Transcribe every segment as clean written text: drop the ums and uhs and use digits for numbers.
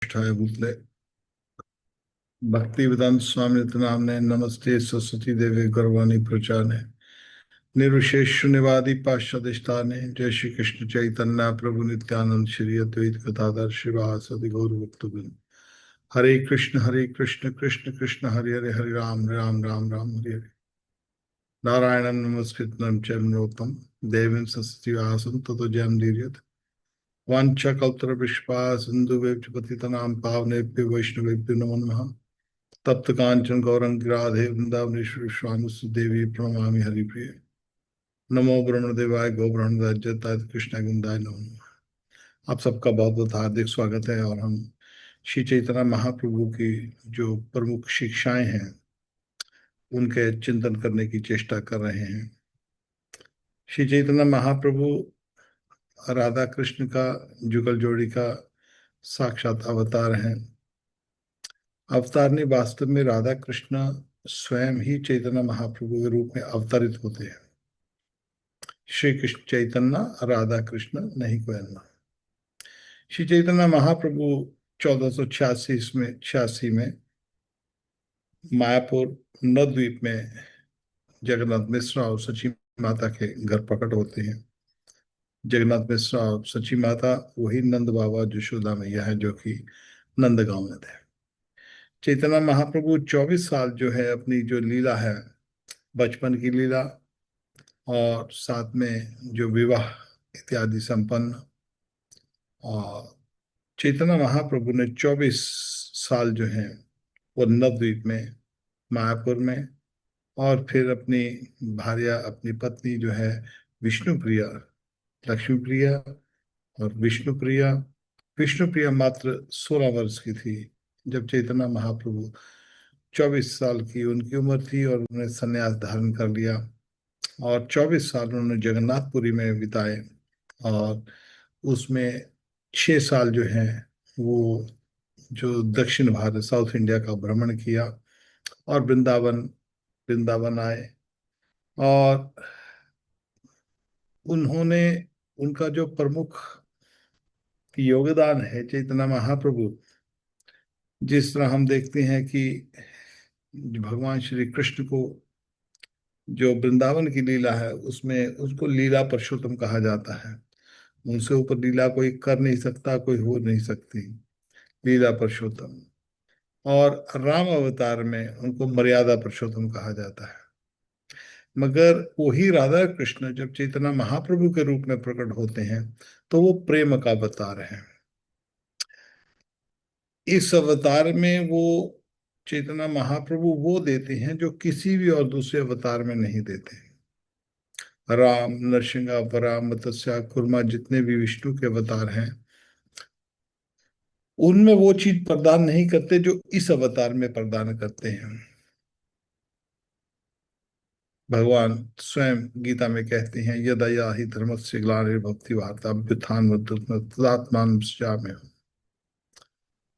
नमोष्ठाय भूतले भक्ति वेदांत स्वामी नामने नमस्ते सरस्वती देवे गौरवाणी प्रचाने निर्विशेष शून्यवादी पाश्चात्य जय श्री कृष्ण चैतन्य प्रभु नित्यानंद श्री अद्वैत गदाधर शिवासदि गौर भक्तवृंद। हरे कृष्ण कृष्ण कृष्ण हरे हरे, हरे राम राम राम राम हरे हरे। नारायणं नमस्कृतं च नरोत्तमं देवीं सरस्वतीं व्यासं ततो जयमुदीरयेत्। वाञ्छाकल्पतरुभ्यश्च सिन्धुभ्यश्च पतितानां पावनेभ्यो वैष्णवेभ्यो नमो नमः। तप्त कांचन गौरंग राधे वृंदावनेश्वर स्वामी देवी प्रणमामि हरिप्रिय। नमो ब्रह्मदेवाय गो ब्रह्मदाय कृष्ण गुंदाय नमो नमः। आप सबका बहुत बहुत हार्दिक स्वागत है। और हम श्री चैतन्य महाप्रभु की जो प्रमुख शिक्षाएं हैं उनके चिंतन करने की चेष्टा कर रहे हैं। श्री चैतन्य महाप्रभु राधा कृष्ण का जुगल जोड़ी का साक्षात अवतार हैं। अवतार नहीं, वास्तव में राधा कृष्ण स्वयं ही चैतन्य महाप्रभु के रूप में अवतरित होते हैं। श्री कृष्ण चैतन्य राधा कृष्ण नहीं कोई अन्य। श्री चैतन्य महाप्रभु 1486 में मायापुर नवद्वीप में जगन्नाथ मिश्रा और सची माता के घर प्रकट होते हैं। जगन्नाथ मिश्रा और सची माता वही नंद बाबा यशोदा मैया है जो कि नंदगांव में थे। चैतन्य महाप्रभु 24 साल जो है अपनी जो लीला है, बचपन की लीला और साथ में जो विवाह इत्यादि संपन्न, और चैतन्य महाप्रभु ने 24 साल जो है वो नवद्वीप में मायापुर में, और फिर अपनी भार्या अपनी पत्नी जो है विष्णुप्रिया, लक्ष्मीप्रिया और विष्णुप्रिया। विष्णुप्रिया मात्र 16 वर्ष की थी जब चैतन्य महाप्रभु 24 साल की उनकी उम्र थी और उन्होंने संन्यास धारण कर लिया। और 24 साल उन्होंने जगन्नाथपुरी में बिताए, और उसमें 6 साल जो है वो जो दक्षिण भारत साउथ इंडिया का भ्रमण किया और वृंदावन आए। और उन्होंने उनका जो प्रमुख योगदान है चैतन्य महाप्रभु, जिस तरह हम देखते हैं कि भगवान श्री कृष्ण को जो वृंदावन की लीला है उसमें उसको लीला पुरुषोत्तम कहा जाता है। उनसे ऊपर लीला कोई कर नहीं सकता, कोई हो नहीं सकती, लीला पुरुषोत्तम। और राम अवतार में उनको मर्यादा पुरुषोत्तम कहा जाता है। मगर वही राधा कृष्ण जब चैतन्य महाप्रभु के रूप में प्रकट होते हैं तो वो प्रेम का अवतार है। इस अवतार में वो चैतन्य महाप्रभु वो देते हैं जो किसी भी और दूसरे अवतार में नहीं देते। राम, नरसिंह, वराह, मत्स्य, कुर्मा, जितने भी विष्णु के अवतार हैं उनमें वो चीज प्रदान नहीं करते जो इस अवतार में प्रदान करते हैं। भगवान स्वयं गीता में कहते हैं, यदा या ही धर्मस्य ग्लानिर्भवति वार्ता अभ्युत्थान तदात्मान सृजाम्यहम्,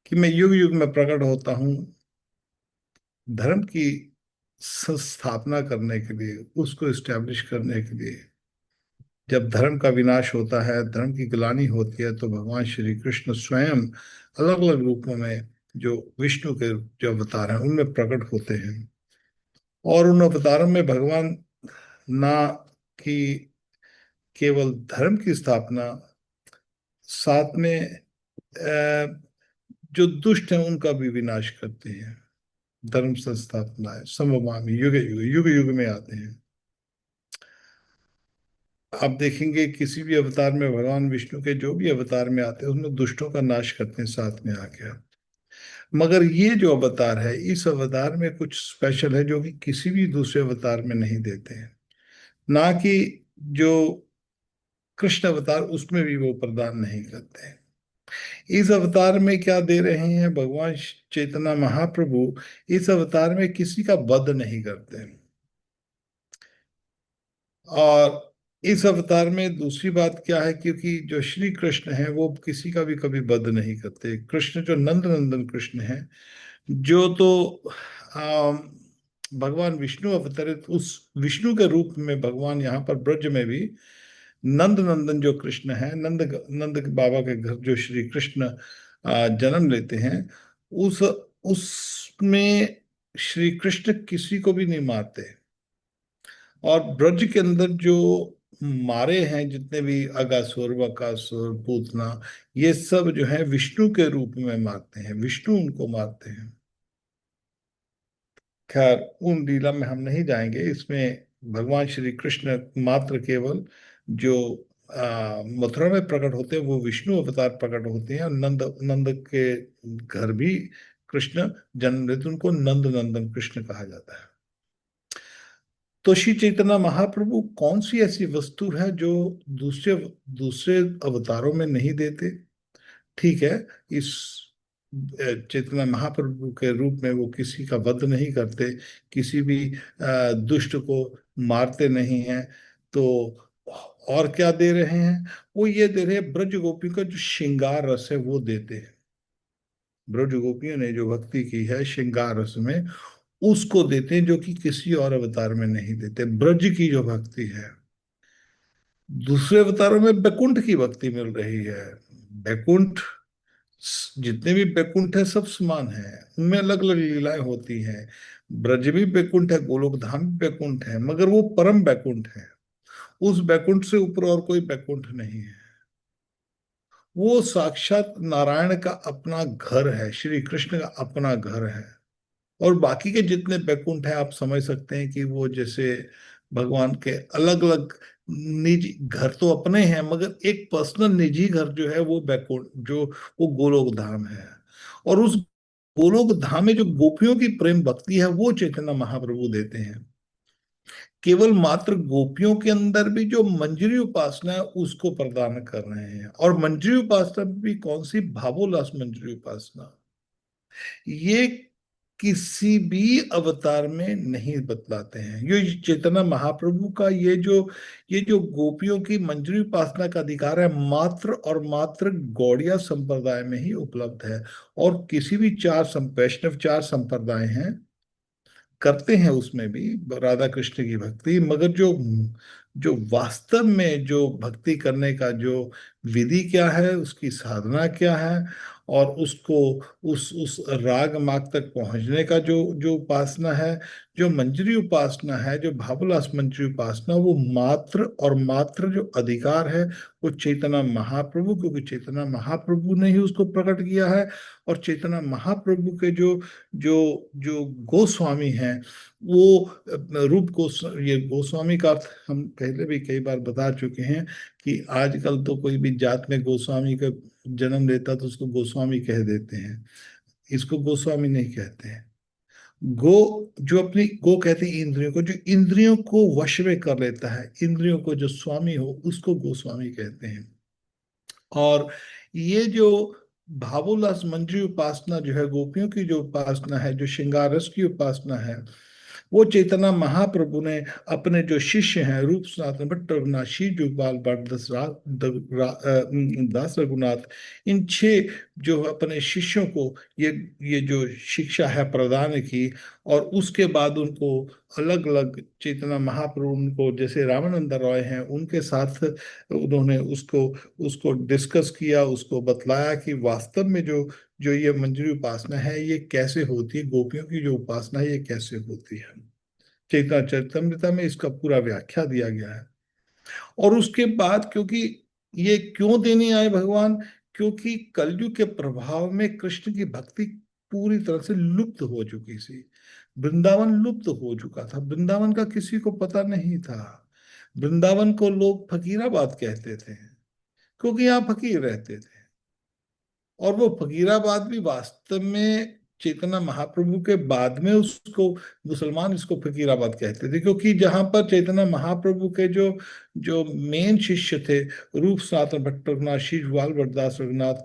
कि मैं युग युग में प्रकट होता हूँ धर्म की संस्थापना करने के लिए, उसको इस्टेब्लिश करने के लिए। जब धर्म का विनाश होता है, धर्म की ग्लानि होती है, तो भगवान श्री कृष्ण स्वयं अलग अलग रूपों में जो विष्णु के जो अवतार हैं उनमें प्रकट होते हैं। और उन अवतारों में भगवान ना कि केवल धर्म की स्थापना, साथ में जो दुष्ट हैं उनका भी विनाश करते हैं। धर्म संस्थापना है समवामी युग युग युग युग में आते हैं। आप देखेंगे किसी भी अवतार में भगवान विष्णु के जो भी अवतार में आते हैं उसमें दुष्टों का नाश करते हैं साथ में आके। मगर ये जो अवतार है, इस अवतार में कुछ स्पेशल है जो कि किसी भी दूसरे अवतार में नहीं देते हैं। ना कि जो कृष्ण अवतार उसमें भी वो प्रदान नहीं करते हैं। इस अवतार में क्या दे रहे हैं भगवान चैतन्य महाप्रभु, इस अवतार में किसी का वध नहीं करते हैं। और इस अवतार में दूसरी बात क्या है, क्योंकि जो श्री कृष्ण है वो किसी का भी कभी वध नहीं करते। कृष्ण जो नंद नंदन कृष्ण है, जो तो भगवान विष्णु अवतरित उस विष्णु के रूप में भगवान यहाँ पर ब्रज में भी नंद नंदन जो कृष्ण है, नंद नंद बाबा के घर जो श्री कृष्ण जन्म लेते हैं, उस उसमें श्री कृष्ण किसी को भी नहीं मारते। और ब्रज के अंदर जो मारे हैं जितने भी अगासुर बकासुर पूतना, ये सब जो है विष्णु के रूप में मारते हैं, विष्णु उनको मारते हैं। खैर, उन लीला में हम नहीं जाएंगे। इसमें भगवान श्री कृष्ण मात्र केवल जो मथुरा में प्रकट होते हैं वो विष्णु अवतार प्रकट होते हैं, और नंद नंद के घर भी कृष्ण जन्म लेते, उनको नंद नंदन कृष्ण कहा जाता है। तो श्री चैतन्य महाप्रभु कौन सी ऐसी वस्तु है जो दूसरे दूसरे अवतारों में नहीं देते? ठीक है, इस चैतन्य महाप्रभु के रूप में वो किसी का वध नहीं करते, किसी भी दुष्ट को मारते नहीं हैं। तो और क्या दे रहे हैं? वो ये दे रहे हैं, ब्रज गोपी का जो श्रृंगार रस है वो देते हैं। ब्रज गोपियों ने जो भक्ति की है श्रृंगार रस में, उसको देते हैं, जो कि किसी और अवतार में नहीं देते। ब्रज की जो भक्ति है, दूसरे अवतारों में बैकुंठ की भक्ति मिल रही है। बैकुंठ, जितने भी बैकुंठ है सब समान है, उनमें अलग अलग लीलाएं होती हैं। ब्रज भी बैकुंठ है, गोलोक धाम भी बैकुंठ है, मगर वो परम बैकुंठ है। उस बैकुंठ से ऊपर और कोई बैकुंठ नहीं है। वो साक्षात नारायण का अपना घर है, श्री कृष्ण का अपना घर है। और बाकी के जितने बैकुंठ हैं, आप समझ सकते हैं कि वो जैसे भगवान के अलग अलग निजी घर तो अपने हैं, मगर एक पर्सनल निजी घर जो है वो बैकुंठ, जो वो गोलोक धाम है। और उस गोलोक धाम में जो गोपियों की प्रेम भक्ति है वो चैतन्य महाप्रभु देते हैं। केवल मात्र गोपियों के अंदर भी जो मंजरी उपासना है उसको प्रदान कर रहे हैं। और मंजरी उपासना भी कौन सी? भावोल्लास मंजरी उपासना। ये किसी भी अवतार में नहीं बतलाते हैं। ये चैतन्य महाप्रभु का ये जो गोपियों की मंजरी उपासना का अधिकार है, मात्र और मात्र गौड़िया संप्रदाय में ही उपलब्ध है। और किसी भी वैष्णव चार संप्रदाय हैं, करते हैं उसमें भी राधा कृष्ण की भक्ति, मगर जो जो वास्तव में जो भक्ति करने का जो विधि क्या है, उसकी साधना क्या है, और उसको उस राग मार्ग तक पहुंचने का जो जो उपासना है, जो मंजरी उपासना है, जो भावलास मंजरी उपासना, वो मात्र और मात्र जो अधिकार है वो चैतन्य महाप्रभु, क्योंकि चैतन्य महाप्रभु ने ही उसको प्रकट किया है। और चैतन्य महाप्रभु के जो जो जो गोस्वामी हैं, वो ये गोस्वामी का अर्थ हम पहले भी कई बार बता चुके हैं कि आजकल तो कोई भी जात में गोस्वामी का जन्म लेता तो उसको गोस्वामी कह देते हैं। इसको गोस्वामी नहीं कहते हैं। गो, जो अपनी गो कहते हैं इंद्रियों को, जो इंद्रियों को वश में कर लेता है, इंद्रियों को जो स्वामी हो, उसको गोस्वामी कहते हैं। और ये जो भावोल्लास मंजरी उपासना जो है, गोपियों की जो उपासना है, जो श्रृंगार रस की उपासना है, वो चैतन्य महाप्रभु ने अपने जो शिष्य हैं, रूप सनातन भट्ट रघुनाथ, श्री जुगपाल भट्ट, दास रघुनाथ, इन छह जो अपने शिष्यों को ये जो शिक्षा है प्रदान की। और उसके बाद उनको अलग अलग चैतन्य महाप्रभु, उनको जैसे रामानंद रॉय हैं, उनके साथ उन्होंने उसको उसको डिस्कस किया, उसको बतलाया कि वास्तव में जो जो ये मंजरी उपासना है ये कैसे होती है, गोपियों की जो उपासना है ये कैसे होती है। चैतन्य चरितमृता में इसका पूरा व्याख्या दिया गया है। और उसके बाद, क्योंकि ये क्यों देने आए भगवान? क्योंकि कलयुग के प्रभाव में कृष्ण की भक्ति पूरी तरह से लुप्त हो चुकी थी। वृंदावन लुप्त हो चुका था, वृंदावन का किसी को पता नहीं था। वृंदावन को लोग फकीराबाद कहते थे, क्योंकि यहाँ फकीर रहते थे। और वो फकीराबाद भी वास्तव में चैतन्य महाप्रभु के बाद में उसको मुसलमान इसको फकीराबाद कहते थे, क्योंकि जहां पर चैतन्य महाप्रभु के जो जो मेन शिष्य थे, रूप सनातन भट्ट रघुनाथ, श्री जुगपाल भट्टदास रघुनाथ,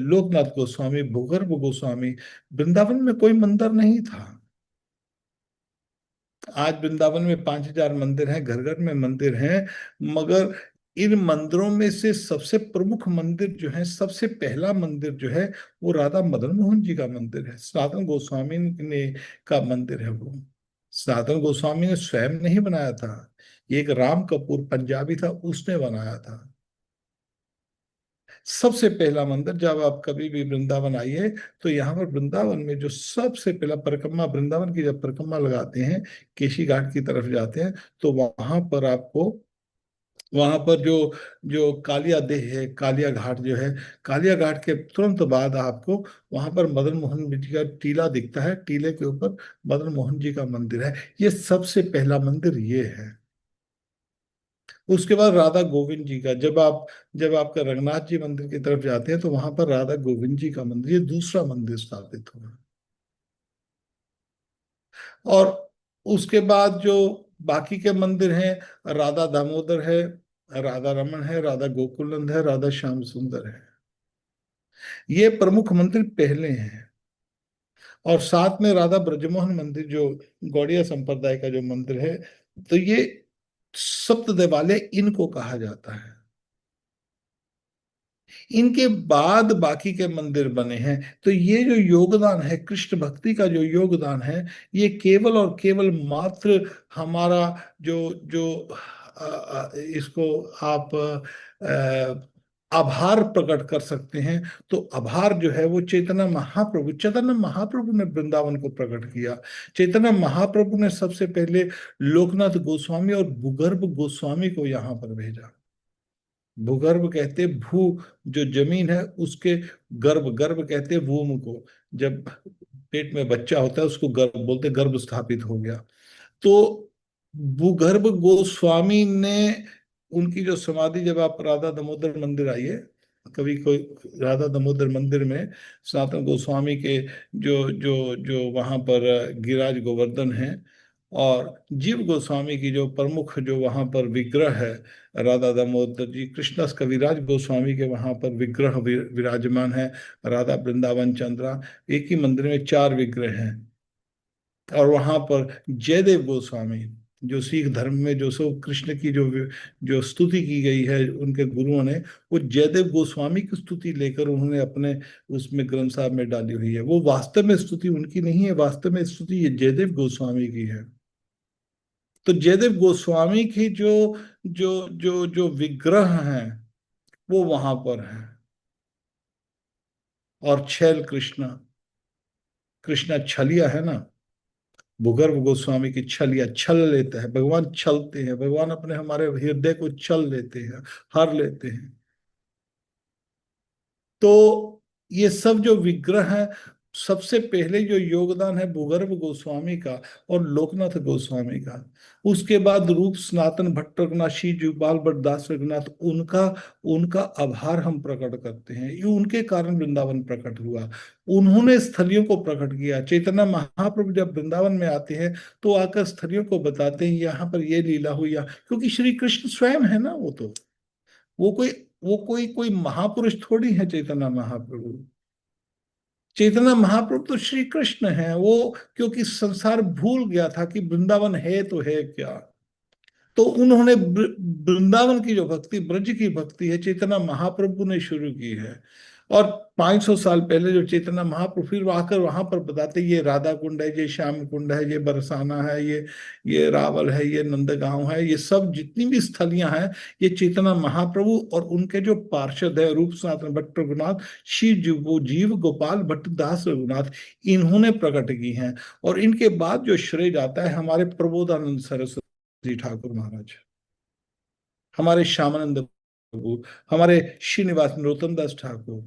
लोकनाथ गोस्वामी, भूगर्भ गोस्वामी, वृंदावन में कोई मंदिर नहीं था। आज वृंदावन में 5,000 मंदिर हैं, घर घर में मंदिर हैं, मगर इन मंदिरों में से सबसे प्रमुख मंदिर जो है, सबसे पहला मंदिर जो है, वो राधा मदन मोहन जी का मंदिर है। सनातन गोस्वामी ने का मंदिर है वो। सनातन गोस्वामी ने स्वयं नहीं बनाया था, ये एक राम कपूर पंजाबी था, उसने बनाया था। सबसे पहला मंदिर, जब आप कभी भी वृंदावन आइए तो यहाँ पर वृंदावन में जो सबसे पहला परिक्रमा, वृंदावन की जब परिक्रमा लगाते हैं, केशी घाट की तरफ जाते हैं, तो वहां पर आपको, वहां पर जो जो कालिया देह है, कालिया घाट जो है, कालिया घाट के तुरंत बाद आपको वहां पर मदन मोहन जी का टीला दिखता है। टीले के ऊपर मदन मोहन जी का मंदिर है। ये सबसे पहला मंदिर ये है। उसके बाद राधा गोविंद जी का, जब आपका रंगनाथ जी मंदिर की तरफ जाते हैं तो वहां पर राधा गोविंद जी का मंदिर, ये दूसरा मंदिर स्थापित हुआ। और उसके बाद जो बाकी के मंदिर हैं, राधा दामोदर है, राधा रमन है, राधा गोकुलनंद है, राधा श्याम सुंदर है। ये प्रमुख मंदिर पहले हैं। और साथ में राधा ब्रजमोहन मंदिर, जो गौड़िया संप्रदाय का जो मंदिर है, तो ये सप्त देवालय इनको कहा जाता है। इनके बाद बाकी के मंदिर बने हैं। तो ये जो योगदान है, कृष्ण भक्ति का जो योगदान है, ये केवल और केवल मात्र हमारा जो जो इसको आप आभार प्रकट कर सकते हैं। तो आभार जो है वो चैतन्य महाप्रभु ने वृंदावन को प्रकट किया। चैतन्य महाप्रभु ने सबसे पहले लोकनाथ गोस्वामी और भूगर्भ गोस्वामी को यहाँ पर भेजा। भूगर्भ कहते भू, जो जमीन है उसके, गर्भ, गर्भ कहते भूमि को। जब पेट में बच्चा होता है उसको गर्भ बोलते, गर्भ स्थापित हो गया। तो भूगर्भ गोस्वामी ने, उनकी जो समाधि, जब आप राधा दामोदर मंदिर आइए, कभी कोई राधा दामोदर मंदिर में सनातन गोस्वामी के जो जो जो वहां पर गिरिराज गोवर्धन है, और जीव गोस्वामी की जो प्रमुख जो वहां पर विग्रह है, राधा दामोदर जी, कृष्णस कविराज गोस्वामी के वहां पर विग्रह विराजमान है, राधा वृंदावन चंद्रा, एक ही मंदिर में चार विग्रह हैं। और वहां पर जयदेव गोस्वामी, जो सिख धर्म में जो सब कृष्ण की जो स्तुति की गई है उनके गुरुओं ने, वो जयदेव गोस्वामी की स्तुति लेकर उन्होंने अपने उसमें ग्रंथ साहब में डाली हुई है। वो वास्तव में स्तुति उनकी नहीं है, वास्तव में स्तुति ये जयदेव गोस्वामी की है। तो जयदेव गोस्वामी की जो जो जो जो विग्रह हैं वो वहां पर हैं। और छैल कृष्ण, कृष्णा छलिया है ना, भूगर्भ गोस्वामी की छलिया, छल लेता है भगवान, छलते हैं भगवान, अपने हमारे हृदय को छल लेते हैं, हर लेते हैं। तो ये सब जो विग्रह है, सबसे पहले जो योगदान है भूगर्भ गोस्वामी का और लोकनाथ गोस्वामी का। उसके बाद रूप सनातन भट्ट रघुनाथ, श्री जुगपाल भट्ट दास रघुनाथ, उनका उनका आभार हम प्रकट करते हैं। ये उनके कारण वृंदावन प्रकट हुआ। उन्होंने स्थलियों को प्रकट किया। चैतन्य महाप्रभु जब वृंदावन में आते हैं तो आकर स्थलियों को बताते हैं, यहाँ पर ये लीला हुई, क्योंकि श्री कृष्ण स्वयं है ना, वो तो, वो कोई वो कोई कोई महापुरुष थोड़ी है चैतन्य महाप्रभु। चैतन्य महाप्रभु तो श्री कृष्ण है वो, क्योंकि संसार भूल गया था कि वृंदावन है तो है क्या। तो उन्होंने वृंदावन की जो भक्ति, ब्रज की भक्ति है, चैतन्य महाप्रभु ने शुरू की है। और 500 साल पहले जो चैतन्य महाप्रभु फिर आकर वहां पर बताते, ये राधा कुंड है, ये श्याम कुंड है, ये बरसाना है, ये रावल है, ये नंदगांव है, ये सब जितनी भी स्थलियां हैं, ये चैतन्य महाप्रभु और उनके जो पार्षद है रूप सनातन भट्ट रघुनाथ, जीव गोपाल भट्ट दास रघुनाथ, इन्होंने प्रकट की हैं। और इनके बाद जो श्रेय जाता है हमारे प्रबोधानंद सरस्वती ठाकुर महाराज, हमारे श्यामानंद प्रभु, हमारे श्रीनिवास नरोत्तम दास ठाकुर।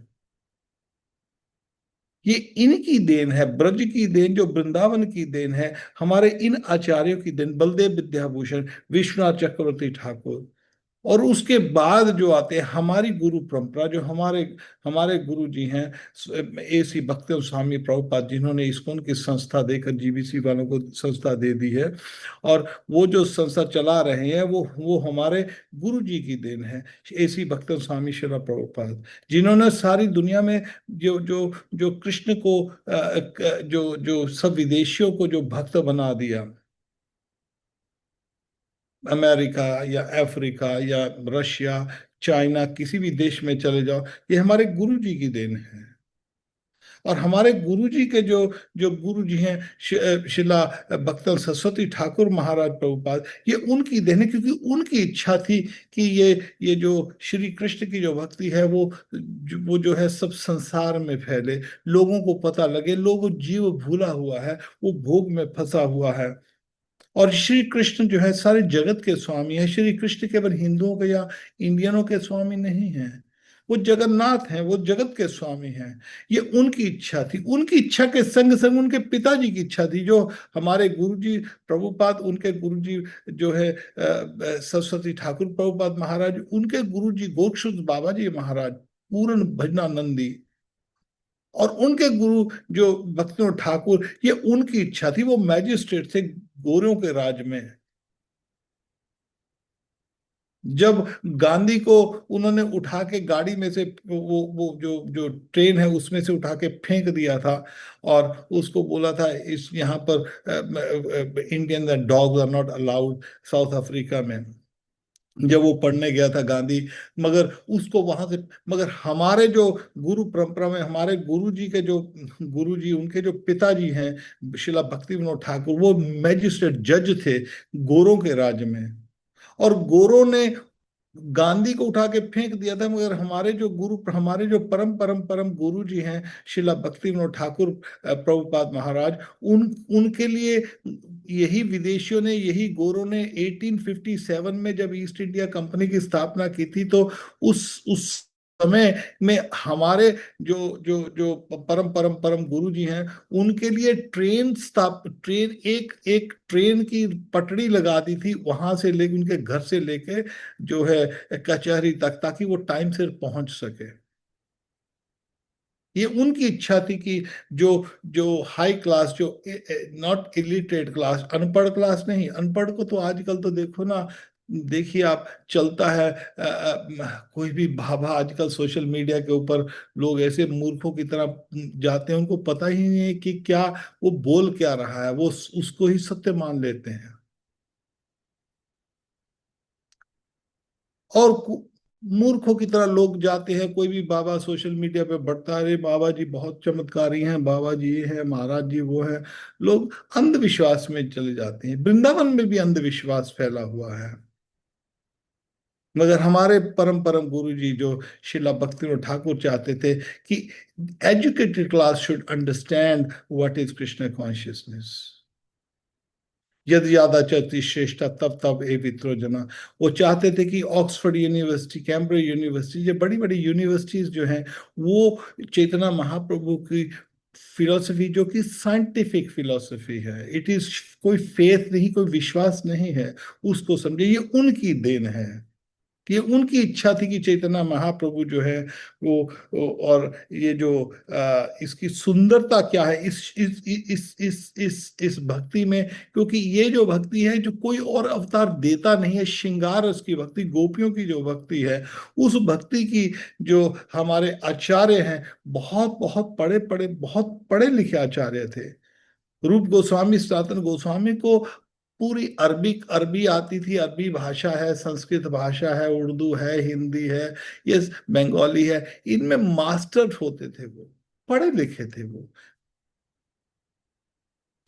ये इनकी देन है, ब्रज की देन, जो वृंदावन की देन है, हमारे इन आचार्यों की देन, बलदेव विद्याभूषण, विश्वनाथ चक्रवर्ती ठाकुर। और उसके बाद जो आते हैं हमारी गुरु परंपरा, जो हमारे हमारे गुरु जी हैं, A.C. भक्ति स्वामी प्रभुपाद, जिन्होंने इस्कॉन की संस्था देकर जीबीसी वालों को संस्था दे दी है। और वो जो संस्था चला रहे हैं वो हमारे गुरु जी की देन है, A.C. भक्ति स्वामी शिला प्रभुपाद, जिन्होंने सारी दुनिया में जो जो जो कृष्ण को जो जो सब विदेशियों को जो भक्त बना दिया, अमेरिका या अफ्रीका या रशिया, चाइना, किसी भी देश में चले जाओ, ये हमारे गुरु जी की देन है। और हमारे गुरु जी के जो जो गुरु जी हैं, शिला भक्तन सरस्वती ठाकुर महाराज प्रभुपाद, ये उनकी देन है, क्योंकि उनकी इच्छा थी कि ये जो श्री कृष्ण की जो भक्ति है वो जो है सब संसार में फैले, लोगों को पता लगे। लोग जीव भूला हुआ है, वो भोग में फंसा हुआ है। और श्री कृष्ण जो है सारे जगत के स्वामी है। श्री कृष्ण केवल हिंदुओं के या इंडियनों के स्वामी नहीं है, वो जगन्नाथ हैं, वो जगत के स्वामी हैं। ये उनकी इच्छा थी। उनकी इच्छा के संग संग उनके पिताजी की इच्छा थी, जो हमारे गुरुजी प्रभुपाद, उनके गुरुजी जो है सरस्वती ठाकुर प्रभुपाद महाराज, उनके गुरुजी गोरक्षुद बाबा जी महाराज पूर्ण भजनानंदी, और उनके गुरु जो भक्तिनाथ ठाकुर, ये उनकी इच्छा थी। वो मैजिस्ट्रेट थे गोरों के राज में। जब गांधी को उन्होंने उठा के गाड़ी में से, वो जो ट्रेन है उसमें से उठा के फेंक दिया था, और उसको बोला था इस यहाँ पर Indian dogs are not allowed South Africa में, जब वो पढ़ने गया था गांधी। मगर उसको वहां से, मगर हमारे जो गुरु परंपरा में हमारे गुरु जी के जो गुरु जी, उनके जो पिताजी हैं शिला भक्ति विनोद ठाकुर, वो मैजिस्ट्रेट जज थे गोरों के राज में। और गोरों ने गांधी को उठा के फेंक दिया था, मगर हमारे जो गुरु, हमारे जो परम परम परम गुरु जी हैं शिला भक्ति विनोद ठाकुर प्रभुपाद महाराज, उन उनके लिए यही विदेशियों ने, यही गोरों ने 1857 में जब ईस्ट इंडिया कंपनी की स्थापना की थी, तो उस समय में हमारे जो जो जो परम परम परम गुरु जी हैं, उनके लिए ट्रेन, एक एक ट्रेन की पटड़ी लगा दी थी, वहां से लेके, उनके घर से लेके जो है कचहरी तक, ताकि वो टाइम से पहुंच सके। ये उनकी इच्छा थी कि जो जो हाई क्लास, जो नॉट इलिटरेट क्लास, अनपढ़ क्लास नहीं, अनपढ़ को तो आजकल तो देखो ना, देखिए आप, चलता है कोई भी भाभा आजकल सोशल मीडिया के ऊपर, लोग ऐसे मूर्खों की तरह जाते हैं, उनको पता ही नहीं है कि क्या वो बोल क्या रहा है, वो उसको ही सत्य मान लेते हैं। और मूर्खों की तरह लोग जाते हैं, कोई भी बाबा सोशल मीडिया पे बढ़ता है, अरे बाबा जी बहुत चमत्कारी हैं, बाबा जी ये है, महाराज जी वो है। लोग अंधविश्वास में चले जाते हैं। वृंदावन में भी अंधविश्वास फैला हुआ है। मगर हमारे परम परम गुरु जी जो शिला भक्तिनाथ ठाकुर चाहते थे कि educated class should understand what is Krishna consciousness. यदि ज्यादा चरती श्रेष्ठा तब तब ए वित्रो जना। वो चाहते थे कि ऑक्सफोर्ड यूनिवर्सिटी, कैम्ब्रिज यूनिवर्सिटी, ये बड़ी बड़ी यूनिवर्सिटीज जो हैं, वो चेतना महाप्रभु की फिलॉसफी, जो कि साइंटिफिक फिलॉसफी है, इट इज, कोई फेथ नहीं, कोई विश्वास नहीं है, उसको समझे। ये उनकी देन है। ये उनकी इच्छा थी कि चैतन्य महाप्रभु जो है और ये जो इसकी सुंदरता क्या है इस भक्ति में, क्योंकि ये जो भक्ति है, जो कोई और अवतार देता नहीं है, श्रृंगार रस की भक्ति, गोपियों की जो भक्ति है, उस भक्ति की जो हमारे आचार्य हैं, बहुत बहुत पढ़े पढ़े, बहुत पढ़े लिखे आचार्य थे। रूप गोस्वामी, सनातन गोस्वामी को पूरी अरबी अरबी आती थी, अरबी भाषा है, संस्कृत भाषा है, उर्दू है, हिंदी है, ये बंगाली है, इनमें मास्टर होते थे वो, पढ़े लिखे थे वो।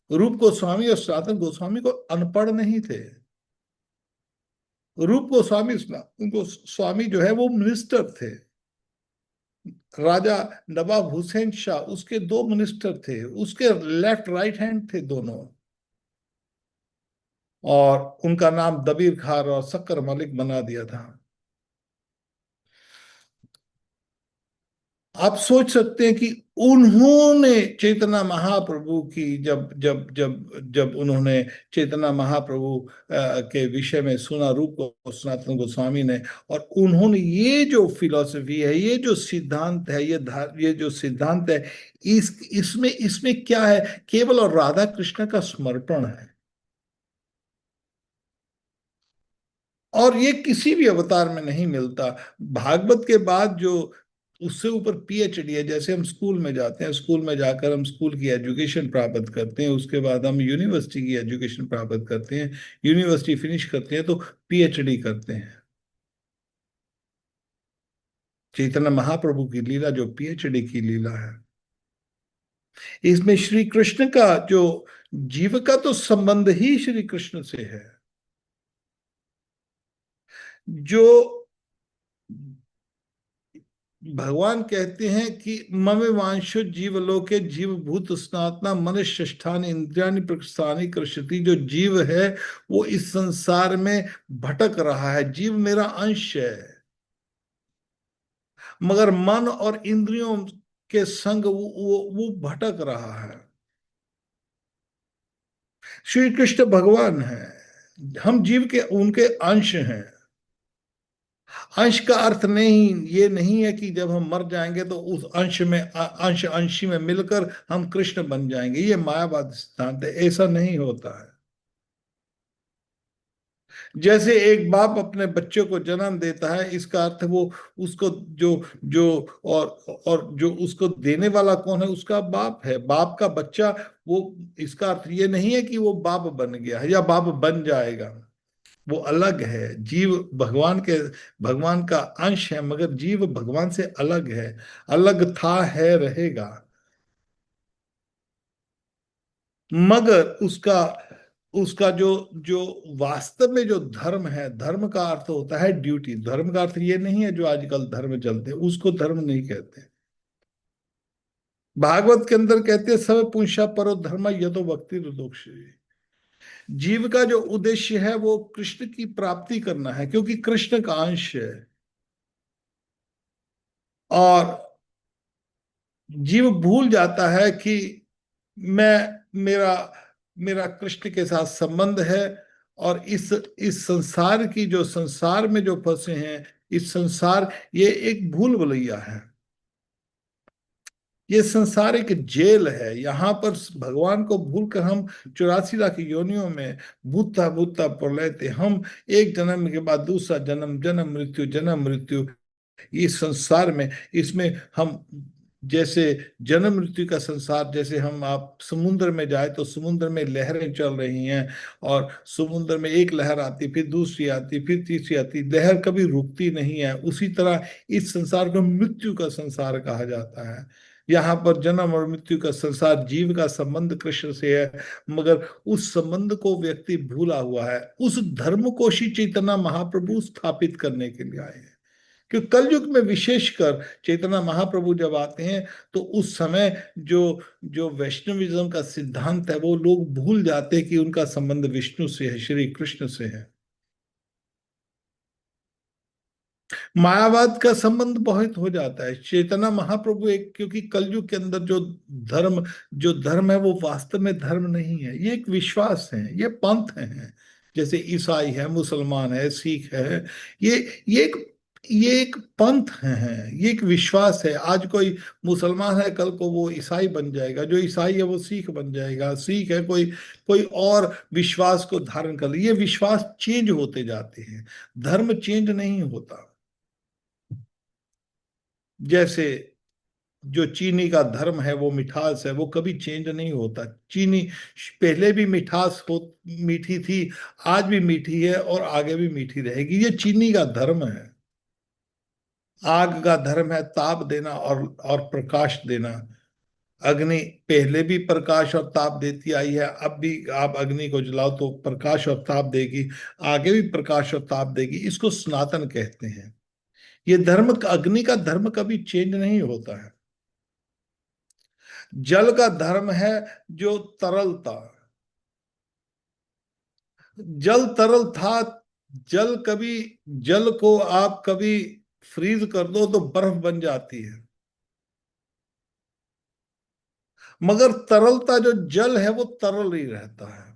रूप गोस्वामी और सनातन गोस्वामी को अनपढ़ नहीं थे। रूप गोस्वामी, उनको स्वामी जो है वो मिनिस्टर थे। राजा नवाब हुसैन शाह उसके दो मिनिस्टर थे, उसके लेफ्ट राइट हैंड थे दोनों। और उनका नाम दबीर खार और शक्कर मलिक बना दिया था। आप सोच सकते हैं कि उन्होंने चेतना महाप्रभु की, जब जब जब जब उन्होंने चेतना महाप्रभु के विषय में सुना, रूप को सनातन गोस्वामी ने, और उन्होंने ये जो फिलॉसफी है, ये जो सिद्धांत है, ये जो सिद्धांत है, इसमें इसमें क्या है, केवल और राधा कृष्ण का समर्पण है। और ये किसी भी अवतार में नहीं मिलता। भागवत के बाद जो उससे ऊपर पीएचडी है, जैसे हम स्कूल में जाते हैं, स्कूल में जाकर हम स्कूल की एजुकेशन प्राप्त करते हैं, उसके बाद हम यूनिवर्सिटी की एजुकेशन प्राप्त करते हैं, यूनिवर्सिटी फिनिश करते हैं तो पीएचडी करते हैं। चैतन्य महाप्रभु की लीला जो पीएचडी की लीला है, इसमें श्री कृष्ण का जो जीव का तो संबंध ही श्री कृष्ण से है। जो भगवान कहते हैं कि मम वांशो जीवलोके जीवभूत स्नातना मनुष्यष्ठानि इंद्रियाणि प्रस्थानि कृष्यति। जो जीव है वो इस संसार में भटक रहा है, जीव मेरा अंश है, मगर मन और इंद्रियों के संग वो भटक रहा है। श्री कृष्ण भगवान है, हम जीव के उनके अंश हैं। अंश का अर्थ नहीं ये नहीं है कि जब हम मर जाएंगे तो उस अंश में अंश अंशी में मिलकर हम कृष्ण बन जाएंगे, ये मायावाद सिद्धांत है, ऐसा नहीं होता है। जैसे एक बाप अपने बच्चे को जन्म देता है, इसका अर्थ वो उसको जो जो और और जो उसको देने वाला कौन है, उसका बाप है, बाप का बच्चा। वो इसका अर्थ ये नहीं है कि वो बाप बन गया है या बाप बन जाएगा, वो अलग है। जीव भगवान का अंश है, मगर जीव भगवान से अलग है, अलग था, है, रहेगा। मगर उसका उसका जो जो वास्तव में जो धर्म है, धर्म का अर्थ होता है ड्यूटी। धर्म का अर्थ ये नहीं है जो आजकल धर्म चलते हैं, उसको धर्म नहीं कहते। भागवत के अंदर कहते हैं सब पुंसा परो धर्म यदो भक्ति रुदोक्षी। जीव का जो उद्देश्य है वो कृष्ण की प्राप्ति करना है, क्योंकि कृष्ण का अंश है। और जीव भूल जाता है कि मैं मेरा मेरा कृष्ण के साथ संबंध है। और इस संसार की जो संसार में जो फंसे हैं, इस संसार ये एक भूल भुलैया है। ये संसार एक जेल है, यहाँ पर भगवान को भूलकर हम 84 लाख योनियों में बूता बूता प्रलयते, हम एक जन्म के बाद दूसरा जन्म, जन्म मृत्यु इस संसार में, इसमें हम जैसे जन्म मृत्यु का संसार, जैसे हम आप समुद्र में जाए तो समुद्र में लहरें चल रही हैं, और समुद्र में एक लहर आती, फिर दूसरी आती, फिर तीसरी आती, लहर कभी रुकती नहीं है। उसी तरह इस संसार को मृत्यु का संसार कहा जाता है। यहाँ पर जन्म और मृत्यु का संसार, जीव का संबंध कृष्ण से है, मगर उस संबंध को व्यक्ति भूला हुआ है। उस धर्म को श्री चैतन्य महाप्रभु स्थापित करने के लिए आए हैं। क्योंकि कलयुग में विशेषकर चैतन्य महाप्रभु जब आते हैं तो उस समय जो जो वैष्णविज्म का सिद्धांत है वो लोग भूल जाते हैं कि उनका संबंध विष्णु से है, श्री कृष्ण से है। मायावाद का संबंध बहुत हो जाता है। चैतन्य महाप्रभु एक, क्योंकि कलयुग के अंदर जो धर्म है वो वास्तव में धर्म नहीं है, ये एक विश्वास है, ये पंथ है। जैसे ईसाई है, मुसलमान है, सिख है, ये ये एक ये एक पंथ है, ये एक विश्वास है। आज कोई मुसलमान है, कल को वो ईसाई बन जाएगा, जो ईसाई है वो सिख बन जाएगा, सिख है कोई कोई और विश्वास को धारण कर ले। ये विश्वास चेंज होते जाते हैं, धर्म चेंज नहीं होता। जैसे जो चीनी का धर्म है, वो मिठास है, वो कभी चेंज नहीं होता। चीनी पहले भी मीठी थी, आज भी मीठी है और आगे भी मीठी रहेगी, ये चीनी का धर्म है। आग का धर्म है ताप देना और प्रकाश देना। अग्नि पहले भी प्रकाश और ताप देती आई है, अब भी आप अग्नि को जलाओ तो प्रकाश और ताप देगी, आगे भी प्रकाश और ताप देगी। इसको सनातन कहते हैं। ये धर्म, अग्नि का धर्म कभी चेंज नहीं होता है। जल का धर्म है जो तरलता। जल तरल था। जल कभी जल को आप कभी फ्रीज कर दो तो बर्फ बन जाती है, मगर तरलता जो जल है वो तरल ही रहता है।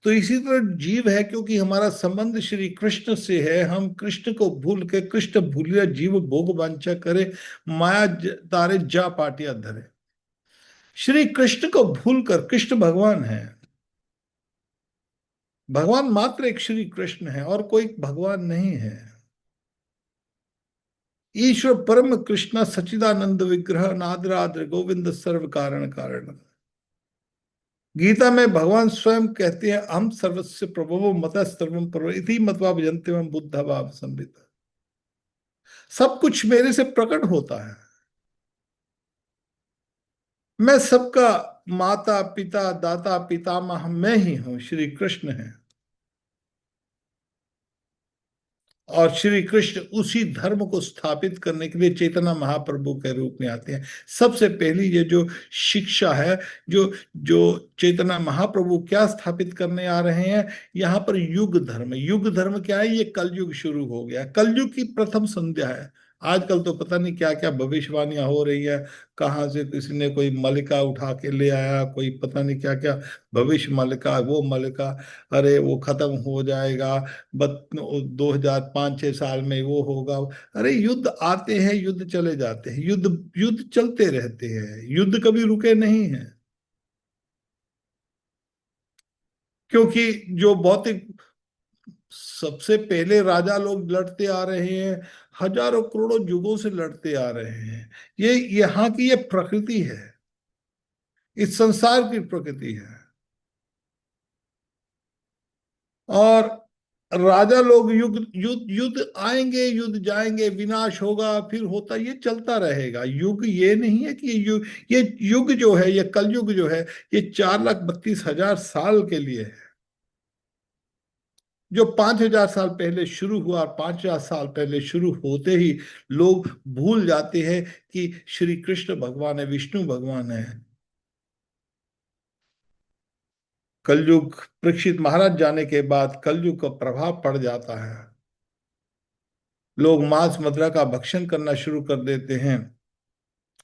तो इसी तरह जीव है, क्योंकि हमारा संबंध श्री कृष्ण से है, हम कृष्ण को भूल के, कृष्ण भूलिया जीव भोग वांछा करे, माया तारे जा पाटिया धरे। श्री कृष्ण को भूलकर, कृष्ण भगवान है, भगवान मात्र एक श्री कृष्ण है और कोई भगवान नहीं है। ईश्वर परम कृष्ण सच्चिदानंद विग्रह नादराद्र गोविंद सर्व कारण कारण। गीता में भगवान स्वयं कहते हैं हम सर्वस्व प्रभवो मतः सर्वम प्रभव इति मत्वा भजन्ते मम बुद्धा भाव संवित। सब कुछ मेरे से प्रकट होता है। मैं सबका माता पिता दाता पितामह मैं ही हूं, श्री कृष्ण है। और श्री कृष्ण उसी धर्म को स्थापित करने के लिए चैतन्य महाप्रभु के रूप में आते हैं। सबसे पहली ये जो शिक्षा है, जो जो चैतन्य महाप्रभु क्या स्थापित करने आ रहे हैं, यहाँ पर युग धर्म। युग धर्म क्या है? ये कलयुग शुरू हो गया, कलयुग की प्रथम संध्या है। आजकल तो पता नहीं क्या क्या भविष्यवाणियां हो रही है, कहाँ से किसी ने कोई मलिका उठा के ले आया, कोई पता नहीं क्या क्या भविष्य मलिका, वो मलिका, अरे वो खत्म हो जाएगा, 2005-6 साल में वो होगा। अरे युद्ध आते हैं, युद्ध चले जाते हैं, युद्ध युद्ध चलते रहते हैं, युद्ध कभी रुके नहीं हैं। क्योंकि जो भौतिक, सबसे पहले राजा लोग लड़ते आ रहे हैं, हजारों करोड़ों युगों से लड़ते आ रहे हैं। ये यहाँ की ये प्रकृति है, इस संसार की प्रकृति है। और राजा लोग युद्ध युद्ध युद्ध आएंगे, युद्ध जाएंगे, विनाश होगा, फिर होता, ये चलता रहेगा। युग ये नहीं है कि ये युग जो है, ये कलयुग जो है, ये 4,32,000 साल के लिए है। जो 5,000 साल पहले शुरू हुआ, 5,000 साल पहले शुरू होते ही लोग भूल जाते हैं कि श्री कृष्ण भगवान है, विष्णु भगवान है। कलयुग, परीक्षित महाराज जाने के बाद कलयुग का प्रभाव पड़ जाता है। लोग मांस मदिरा का भक्षण करना शुरू कर देते हैं।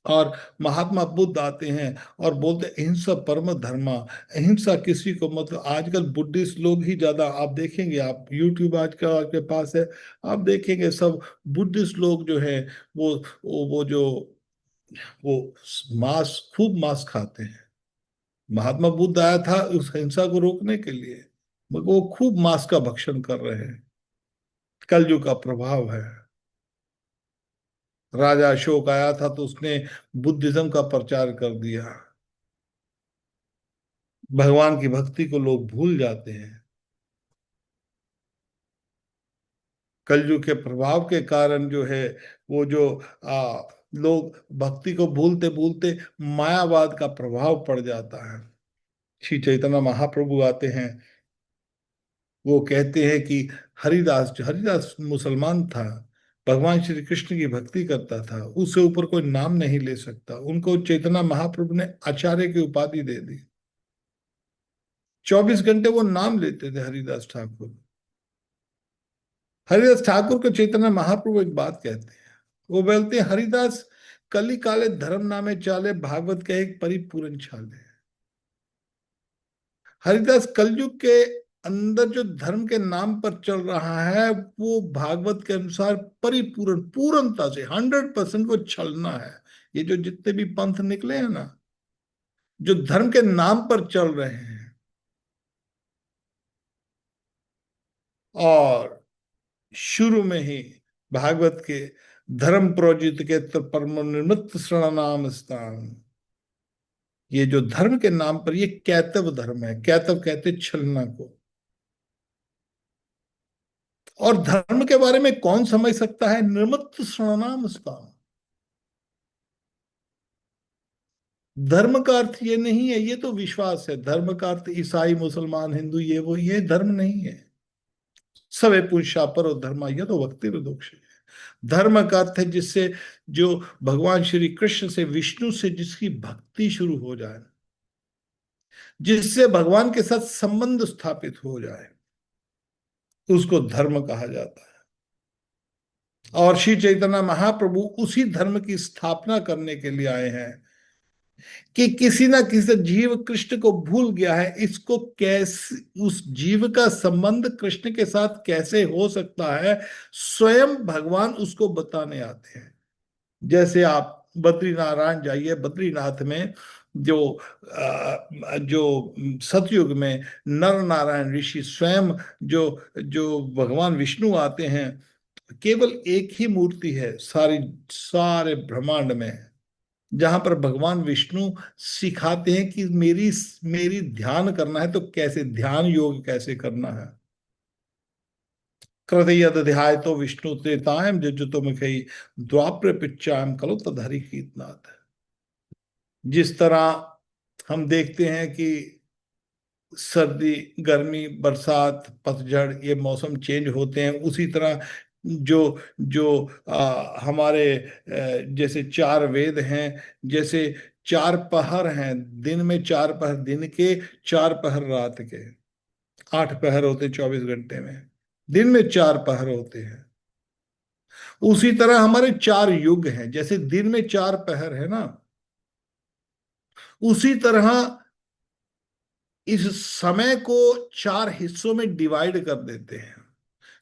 और महात्मा बुद्ध आते हैं और बोलते हैं, अहिंसा परम धर्मा। अहिंसा किसी को, मतलब आजकल बुद्धिस्ट लोग ही ज्यादा, आप देखेंगे, आप यूट्यूब आजकल आपके पास है, आप देखेंगे सब बुद्धिस्ट लोग जो है, वो जो वो मांस, खूब मांस खाते हैं। महात्मा बुद्ध आया था उस हिंसा को रोकने के लिए, मगर वो खूब मांस का भक्षण कर रहे हैं। कलयुग का प्रभाव है। राजा अशोक आया था तो उसने बुद्धिज्म का प्रचार कर दिया। भगवान की भक्ति को लोग भूल जाते हैं। कलयुग के प्रभाव के कारण जो है, वो जो लोग भक्ति को भूलते भूलते मायावाद का प्रभाव पड़ जाता है। श्री चैतन्य महाप्रभु आते हैं, वो कहते हैं कि हरिदास, जो हरिदास मुसलमान था, भगवान श्री कृष्ण की भक्ति करता था, उससे ऊपर कोई नाम नहीं ले सकता। उनको चैतन्य महाप्रभु ने आचार्य की उपाधि दे दी। 24 घंटे वो नाम लेते थे, हरिदास ठाकुर। हरिदास ठाकुर को चैतन्य महाप्रभु एक बात कहते हैं, वो बोलते हैं, हरिदास कली काले धर्म नामे चाले, भागवत के एक परिपूर्ण छाले। हरिदास कलयुग के अंदर जो धर्म के नाम पर चल रहा है, वो भागवत के अनुसार परिपूर्ण, पूर्णता से 100% वो छलना है। ये जो जितने भी पंथ निकले हैं ना, जो धर्म के नाम पर चल रहे हैं, और शुरू में ही भागवत के धर्म प्रोजित के परम निमित्त शरणाम स्थान, ये जो धर्म के नाम पर, ये कैतव धर्म है। कैतव कहते छलना को। और धर्म के बारे में कौन समझ सकता है? निर्मित शरणाम स्थान। धर्म का अर्थ ये नहीं है, ये तो विश्वास है। धर्म का अर्थ ईसाई मुसलमान हिंदू ये वो, ये धर्म नहीं है। सवे पुरुषा पर धर्मा, यह तो भक्ति विदोक्ष है। धर्म का अर्थ है जिससे, जो भगवान श्री कृष्ण से, विष्णु से जिसकी भक्ति शुरू हो जाए, जिससे भगवान के साथ संबंध स्थापित हो जाए, उसको धर्म कहा जाता है। और श्री चैतन्य महाप्रभु उसी धर्म की स्थापना करने के लिए आए हैं कि किसी ना किसी जीव कृष्ण को भूल गया है, इसको कैसे, उस जीव का संबंध कृष्ण के साथ कैसे हो सकता है, स्वयं भगवान उसको बताने आते हैं। जैसे आप बद्रीनारायण जाइए, बद्रीनाथ में जो जो सतयुग में नर नारायण ऋषि स्वयं, जो जो भगवान विष्णु आते हैं, केवल एक ही मूर्ति है सारी, सारे ब्रह्मांड में, जहां पर भगवान विष्णु सिखाते हैं कि मेरी मेरी ध्यान करना है तो कैसे, ध्यान योग कैसे करना है। कृतयद ध्याय तो विष्णु त्रेतायम जजुतो मुखई, द्वापर पिच्चायम कलो तदहरि कीर्तनाथ। जिस तरह हम देखते हैं कि सर्दी, गर्मी, बरसात, पतझड़, ये मौसम चेंज होते हैं, उसी तरह जो जो हमारे जैसे चार वेद हैं, जैसे चार पहर हैं, दिन में चार पहर दिन के, चार पहर रात के, 8 पहर होते 24 घंटे में, दिन में चार पहर होते हैं। उसी तरह हमारे चार युग हैं, जैसे दिन में चार पहर है ना, उसी तरह इस समय को चार हिस्सों में डिवाइड कर देते हैं।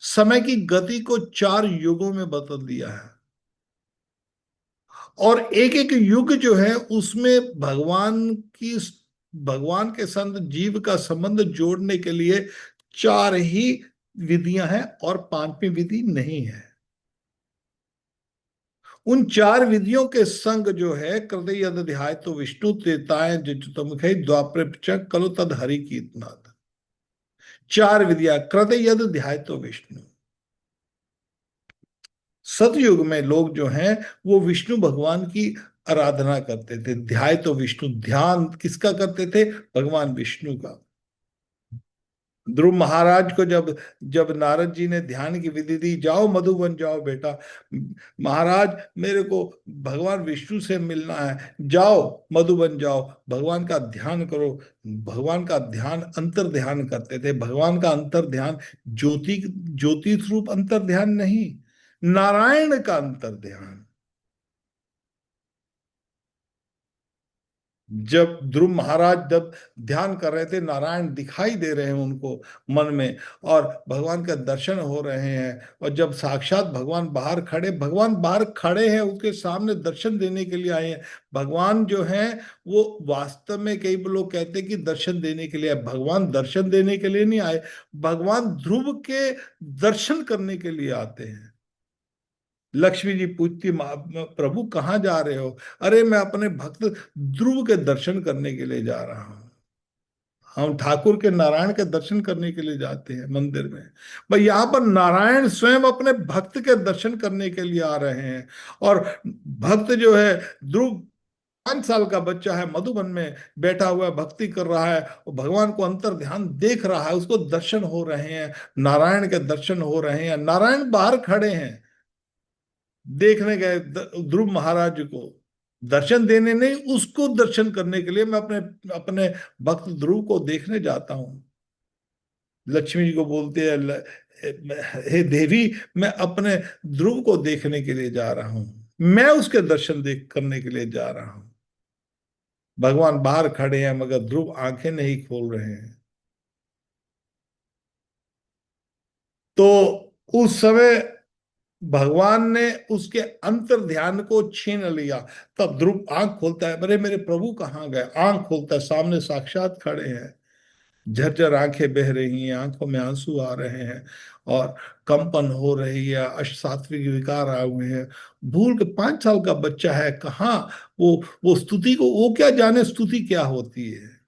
समय की गति को चार युगों में बदल दिया है, और एक एक युग जो है उसमें की भगवान के संग जीव का संबंध जोड़ने के लिए चार ही विधियां हैं, और पांचवी विधि नहीं है। उन चार विधियों के संग जो है, कृतय यद ध्याय तो विष्णु त्रेताय जजुतमुख द्वापर च कलो तद हरि कीर्तनाद। चार विधियां, कृतय यद ध्याय तो विष्णु। सतयुग में लोग जो हैं वो विष्णु भगवान की आराधना करते थे, ध्याय तो विष्णु, ध्यान किसका करते थे? भगवान विष्णु का। ध्रुव महाराज को जब जब नारद जी ने ध्यान की विधि दी, जाओ मधुबन जाओ बेटा, महाराज मेरे को भगवान विष्णु से मिलना है, जाओ मधुबन जाओ, भगवान का ध्यान करो। भगवान का ध्यान अंतर ध्यान करते थे। भगवान का अंतर ध्यान ज्योति ज्योति स्वरूप अंतर ध्यान नहीं, नारायण का अंतर ध्यान। जब ध्रुव महाराज जब ध्यान कर रहे थे, नारायण दिखाई दे रहे हैं उनको मन में, और भगवान का दर्शन हो रहे हैं, और जब साक्षात भगवान बाहर खड़े हैं, उसके सामने दर्शन देने के लिए आए हैं। भगवान जो हैं वो वास्तव में, कई लोग कहते हैं कि दर्शन देने के लिए आए, भगवान दर्शन देने के लिए नहीं आए, भगवान ध्रुव के दर्शन करने के लिए आते हैं। लक्ष्मी जी पूछती, प्रभु कहाँ जा रहे हो? अरे मैं अपने भक्त ध्रुव के दर्शन करने के लिए जा रहा हूँ। हम ठाकुर के, नारायण के दर्शन करने के लिए जाते हैं मंदिर में। भाई यहाँ पर नारायण स्वयं अपने भक्त के दर्शन करने के लिए आ रहे हैं। और भक्त जो है ध्रुव, 5 साल का बच्चा है, मधुबन में बैठा हुआ है, भक्ति कर रहा है, और भगवान को अंतर ध्यान देख रहा है, उसको दर्शन हो रहे हैं, नारायण के दर्शन हो रहे हैं। नारायण बाहर खड़े हैं, देखने गए ध्रुव महाराज को, दर्शन देने नहीं, उसको दर्शन करने के लिए। मैं अपने अपने भक्त ध्रुव को देखने जाता हूँ। लक्ष्मी जी को बोलते हैं, हे देवी, मैं अपने ध्रुव को देखने के लिए जा रहा हूँ, मैं उसके दर्शन देख करने के लिए जा रहा हूँ। भगवान बाहर खड़े हैं, मगर ध्रुव आंखें नहीं खोल रहे हैं। तो उस समय भगवान ने उसके अंतर ध्यान को छीन लिया। तब ध्रुव आंख खोलता है, अरे मेरे प्रभु कहाँ गए? आंख खोलता है, सामने साक्षात खड़े हैं। झरझर आंखें बह रही हैं, आंखों में आंसू आ रहे हैं, और कंपन हो रही है, अष्टसात्विक विकार आए हुए हैं। भूल के, 5 साल का बच्चा है, कहाँ वो स्तुति को, वो क्या जाने स्तुति क्या होती है।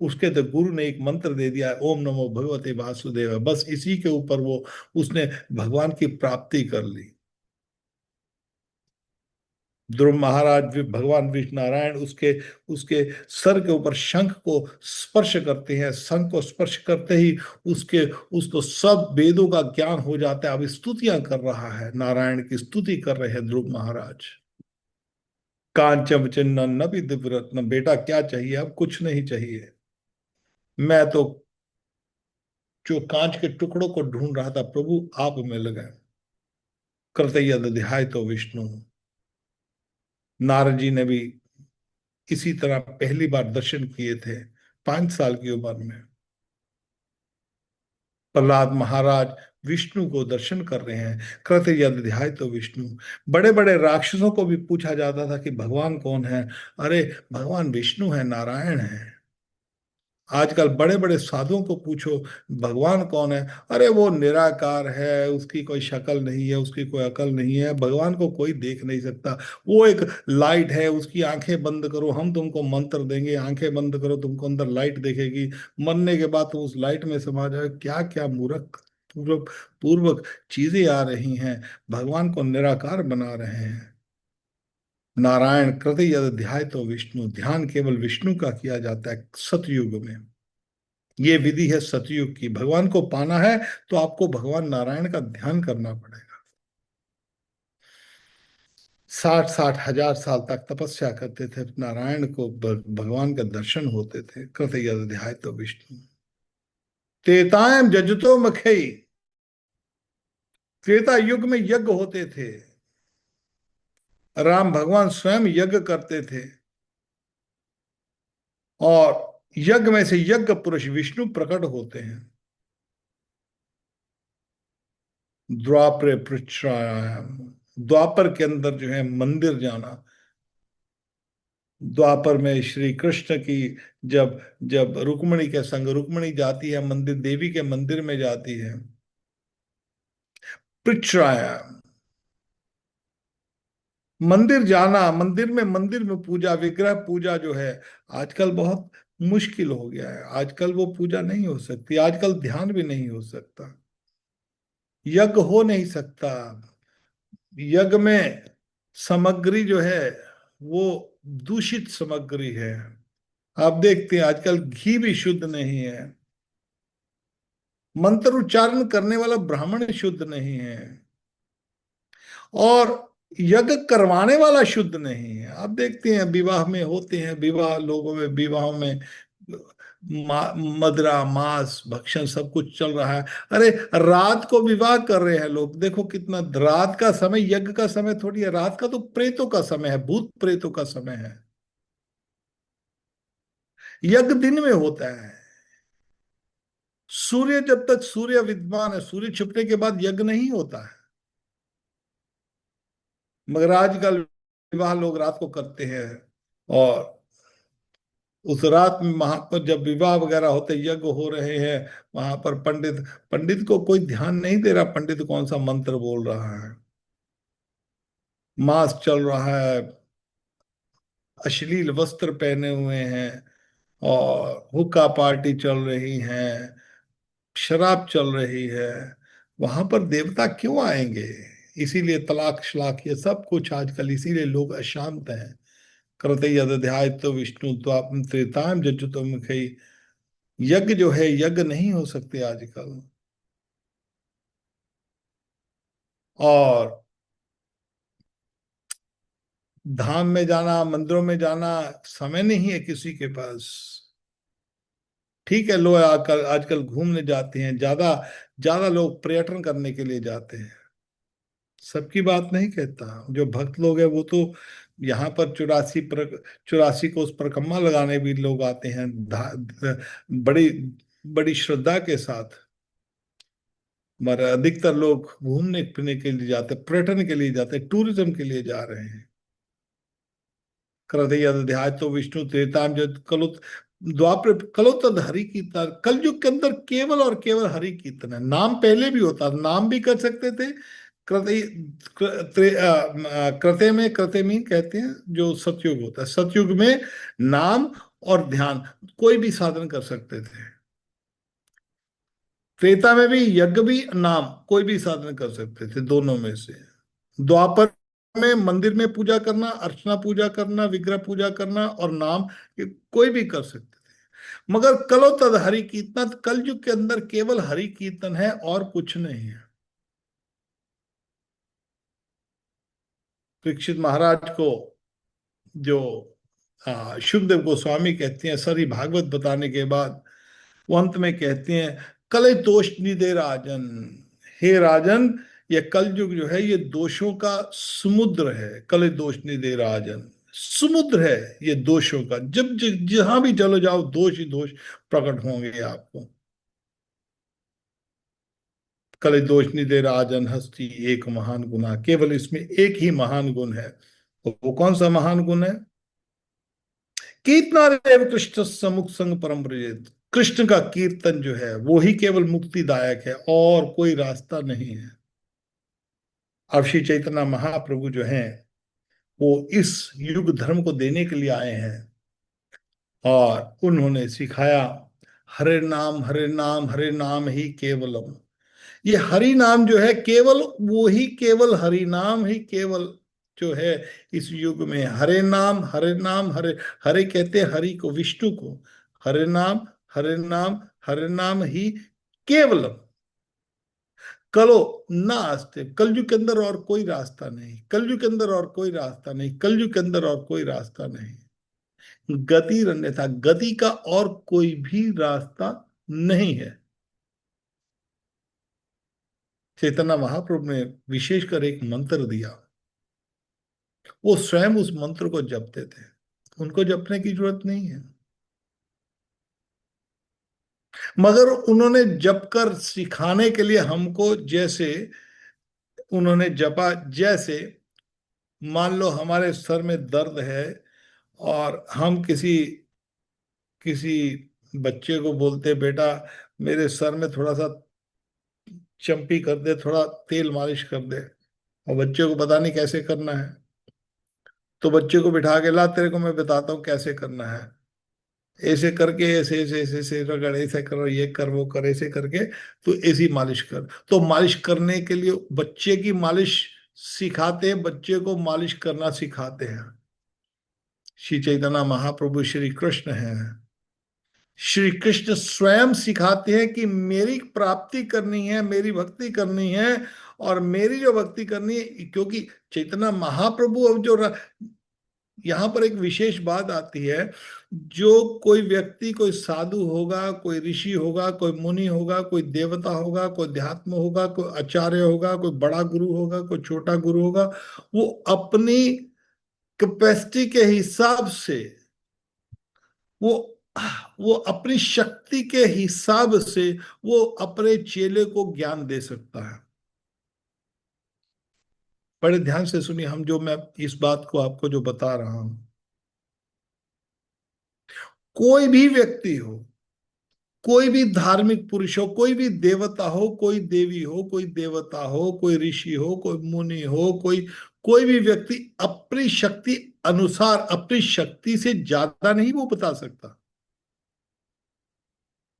उसके तो गुरु ने एक मंत्र दे दिया है, ओम नमो भगवते वासुदेव, बस इसी के ऊपर वो उसने भगवान की प्राप्ति कर ली। ध्रुव महाराज भगवान विष्णु नारायण उसके उसके सर के ऊपर शंख को स्पर्श करते हैं। शंख को स्पर्श करते ही उसके उसको सब वेदों का ज्ञान हो जाता है। अब स्तुतियां कर रहा है, नारायण की स्तुति कर रहे हैं ध्रुव महाराज। कांचन चिन्ह नभि दिव्य रत्न, बेटा क्या चाहिए? अब कुछ नहीं चाहिए। मैं तो जो कांच के टुकड़ों को ढूंढ रहा था, प्रभु आप मिल गए। कृतय ध्याय तो विष्णु। नारद जी ने भी इसी तरह पहली बार दर्शन किए थे, 5 साल की उम्र में। प्रहलाद महाराज विष्णु को दर्शन कर रहे हैं, कृत यद ध्याय तो विष्णु। बड़े बड़े राक्षसों को भी पूछा जाता था कि भगवान कौन है? अरे भगवान विष्णु है, नारायण है। आजकल बड़े बड़े साधुओं को पूछो भगवान कौन है, अरे वो निराकार है, उसकी कोई शक्ल नहीं है, उसकी कोई अकल नहीं है, भगवान को कोई देख नहीं सकता। वो एक लाइट है, उसकी आंखें बंद करो, हम तुमको मंत्र देंगे, आंखें बंद करो, तुमको अंदर लाइट दिखेगी, मरने के बाद तुम उस लाइट में समा जाओ। क्या क्या मूर्ख पूर्व पूर्वक चीजें आ रही हैं, भगवान को निराकार बना रहे हैं। नारायण कृत यद ध्याय तो विष्णु, ध्यान केवल विष्णु का किया जाता है सतयुग में। ये विधि है सतयुग की। भगवान को पाना है तो आपको भगवान नारायण का ध्यान करना पड़ेगा। 60-60 हजार साल तक तपस्या करते थे, नारायण को भगवान का दर्शन होते थे। कृत यद ध्याय तो विष्णु। त्रेतायम जजतो मखई, त्रेता युग में यज्ञ होते थे। राम भगवान स्वयं यज्ञ करते थे, और यज्ञ में से यज्ञ पुरुष विष्णु प्रकट होते हैं। द्वापर पृच्छ्रायाम, द्वापर के अंदर जो है मंदिर जाना। द्वापर में श्री कृष्ण की, जब जब रुक्मिणी के संग रुक्मिणी जाती है मंदिर, देवी के मंदिर में जाती है, पृच्छ्रायाम, मंदिर जाना, मंदिर में पूजा, विग्रह पूजा जो है आजकल बहुत मुश्किल हो गया है। आजकल वो पूजा नहीं हो सकती, आजकल ध्यान भी नहीं हो सकता, यज्ञ हो नहीं सकता। यज्ञ में सामग्री जो है वो दूषित सामग्री है। आप देखते हैं आजकल घी भी शुद्ध नहीं है, मंत्र उच्चारण करने वाला ब्राह्मण शुद्ध नहीं है, और यज्ञ करवाने वाला शुद्ध नहीं है। आप देखते हैं विवाह में होते हैं, विवाह लोगों में, विवाहों में मदिरा मांस भक्षण सब कुछ चल रहा है। अरे रात को विवाह कर रहे हैं लोग, देखो कितना, रात का समय यज्ञ का समय थोड़ी है, रात का तो प्रेतों का समय है, भूत प्रेतों का समय है। यज्ञ दिन में होता है। सूर्य, जब तक सूर्य विद्यमान है, सूर्य छिपने के बाद यज्ञ नहीं होता है। मगर आजकल विवाह लोग रात को करते हैं, और उस रात में वहां पर जब विवाह वगैरह होते, यज्ञ हो रहे हैं, वहां पर पंडित, पंडित को कोई ध्यान नहीं दे रहा, पंडित कौन सा मंत्र बोल रहा है, मास चल रहा है, अश्लील वस्त्र पहने हुए हैं, और हुक्का पार्टी चल रही है, शराब चल रही है। वहां पर देवता क्यों आएंगे? इसीलिए तलाक शलाक ये सब कुछ आजकल, इसीलिए लोग अशांत हैं। कृत यदध्याय तो विष्णु द्वापर त्रेताम जज्जुतो मुखई। यज्ञ जो है, यज्ञ नहीं हो सकते आजकल। और धाम में जाना, मंदिरों में जाना, समय नहीं है किसी के पास। ठीक है, लोग आजकल आजकल घूमने जाते हैं, ज्यादा ज्यादा लोग पर्यटन करने के लिए जाते हैं। सबकी बात नहीं कहता, जो भक्त लोग हैं वो तो यहाँ पर 84 कोस परिक्रमा लगाने भी लोग आते हैं, बड़ी बड़ी श्रद्धा के साथ। मगर अधिकतर लोग घूमने फिरने के लिए जाते, पर्यटन के लिए जाते, टूरिज्म के लिए जा रहे हैं। कृतय अध्याय तो विष्णु त्रेताम जो कलो, द्वापर कलो तद हरि कीर्तन, कलयुग के अंदर केवल और केवल हरि कीर्तन है। नाम पहले भी होता, नाम भी कर सकते थे। कृतय, कृत्य में, कृत्य में कहते हैं जो सतयुग होता है, सतयुग में नाम और ध्यान कोई भी साधन कर सकते थे। त्रेता में भी यज्ञ भी नाम कोई भी साधन कर सकते थे, दोनों में से। द्वापर में मंदिर में पूजा करना, अर्चना पूजा करना, विग्रह पूजा करना और नाम, ये कोई भी कर सकते थे। मगर कलो तद हरि कीर्तन, कल युग के अंदर केवल हरि कीर्तन है और कुछ नहीं है। परीक्षित महाराज को जो शुकदेव गोस्वामी कहते हैं, सारी भागवत बताने के बाद वो अंत में कहते हैं, कले दोष निधे राजन, हे राजन, ये कलयुग जो है ये दोषों का समुद्र है। कले दोष निधे राजन, समुद्र है ये दोषों का। जब जहां भी चलो जाओ, दोष ही दोष प्रकट होंगे आपको। कले दोष निधे राजन हस्ती एक महान गुना, केवल इसमें एक ही महान गुण है। वो कौन सा महान गुण है? कीर्तनादेव कृष्ण समुख संग परम ब्रजेत, कृष्ण का कीर्तन जो है वो ही केवल मुक्तिदायक है, और कोई रास्ता नहीं है। अब श्री चैतन्य महाप्रभु जो हैं वो इस युग धर्म को देने के लिए आए हैं, और उन्होंने सिखाया, हरे नाम ही केवलम। ये हरि नाम जो है केवल, वो ही केवल हरि नाम ही केवल जो है इस युग में। हरे नाम, हरे नाम, हरे हरे कहते हैं हरि को, विष्णु को। हरे नाम, हरे नाम, हरे नाम ही केवलम कलो नास्ते। कलयुग के अंदर और कोई रास्ता नहीं, कलयुग के अंदर और कोई रास्ता नहीं, कलयुग के अंदर और कोई रास्ता नहीं। गति अन्यथा, गति का और कोई भी रास्ता नहीं है। चैतन्य महाप्रभु ने विशेषकर एक मंत्र दिया, वो स्वयं उस मंत्र को जपते थे, उनको जपने की जरूरत नहीं है। मगर उन्होंने जप कर सिखाने के लिए हमको, जैसे उन्होंने जपा, जैसे मान लो हमारे सर में दर्द है और हम किसी किसी बच्चे को बोलते, बेटा मेरे सर में थोड़ा सा चम्पी कर दे, थोड़ा तेल मालिश कर दे, और बच्चे को पता नहीं कैसे करना है, तो बच्चे को बिठा के ला तेरे को मैं बताता हूँ कैसे करना है, ऐसे करके, ऐसे ऐसे ऐसे ऐसे रगड़, ऐसे करो, ये कर वो कर, ऐसे करके तो ऐसी मालिश कर। तो मालिश करने के लिए बच्चे की मालिश सिखाते हैं, बच्चे को मालिश करना सिखाते हैं। श्री चैतन्य महाप्रभु श्री कृष्ण हैं, श्री कृष्ण स्वयं सिखाते हैं कि मेरी प्राप्ति करनी है, मेरी भक्ति करनी है, और मेरी जो भक्ति करनी है, क्योंकि चैतन्य महाप्रभु अब जो यहां पर एक विशेष बात आती है, जो कोई व्यक्ति, कोई साधु होगा, कोई ऋषि होगा, कोई मुनि होगा, कोई देवता होगा, कोई अध्यात्म होगा, कोई आचार्य होगा, कोई बड़ा गुरु होगा, कोई छोटा गुरु होगा, वो अपनी कैपेसिटी के हिसाब से, वो वो अपनी शक्ति के हिसाब से वो अपने चेले को ज्ञान दे सकता है। बड़े ध्यान से सुनिए, हम जो मैं इस बात को आपको जो बता रहा हूं, कोई भी व्यक्ति हो, कोई भी धार्मिक पुरुष हो, कोई भी देवता हो, कोई देवी हो, कोई देवता हो, कोई ऋषि हो, कोई मुनि हो, कोई कोई भी व्यक्ति अपनी शक्ति अनुसार, अपनी शक्ति से ज्यादा नहीं वो बता सकता।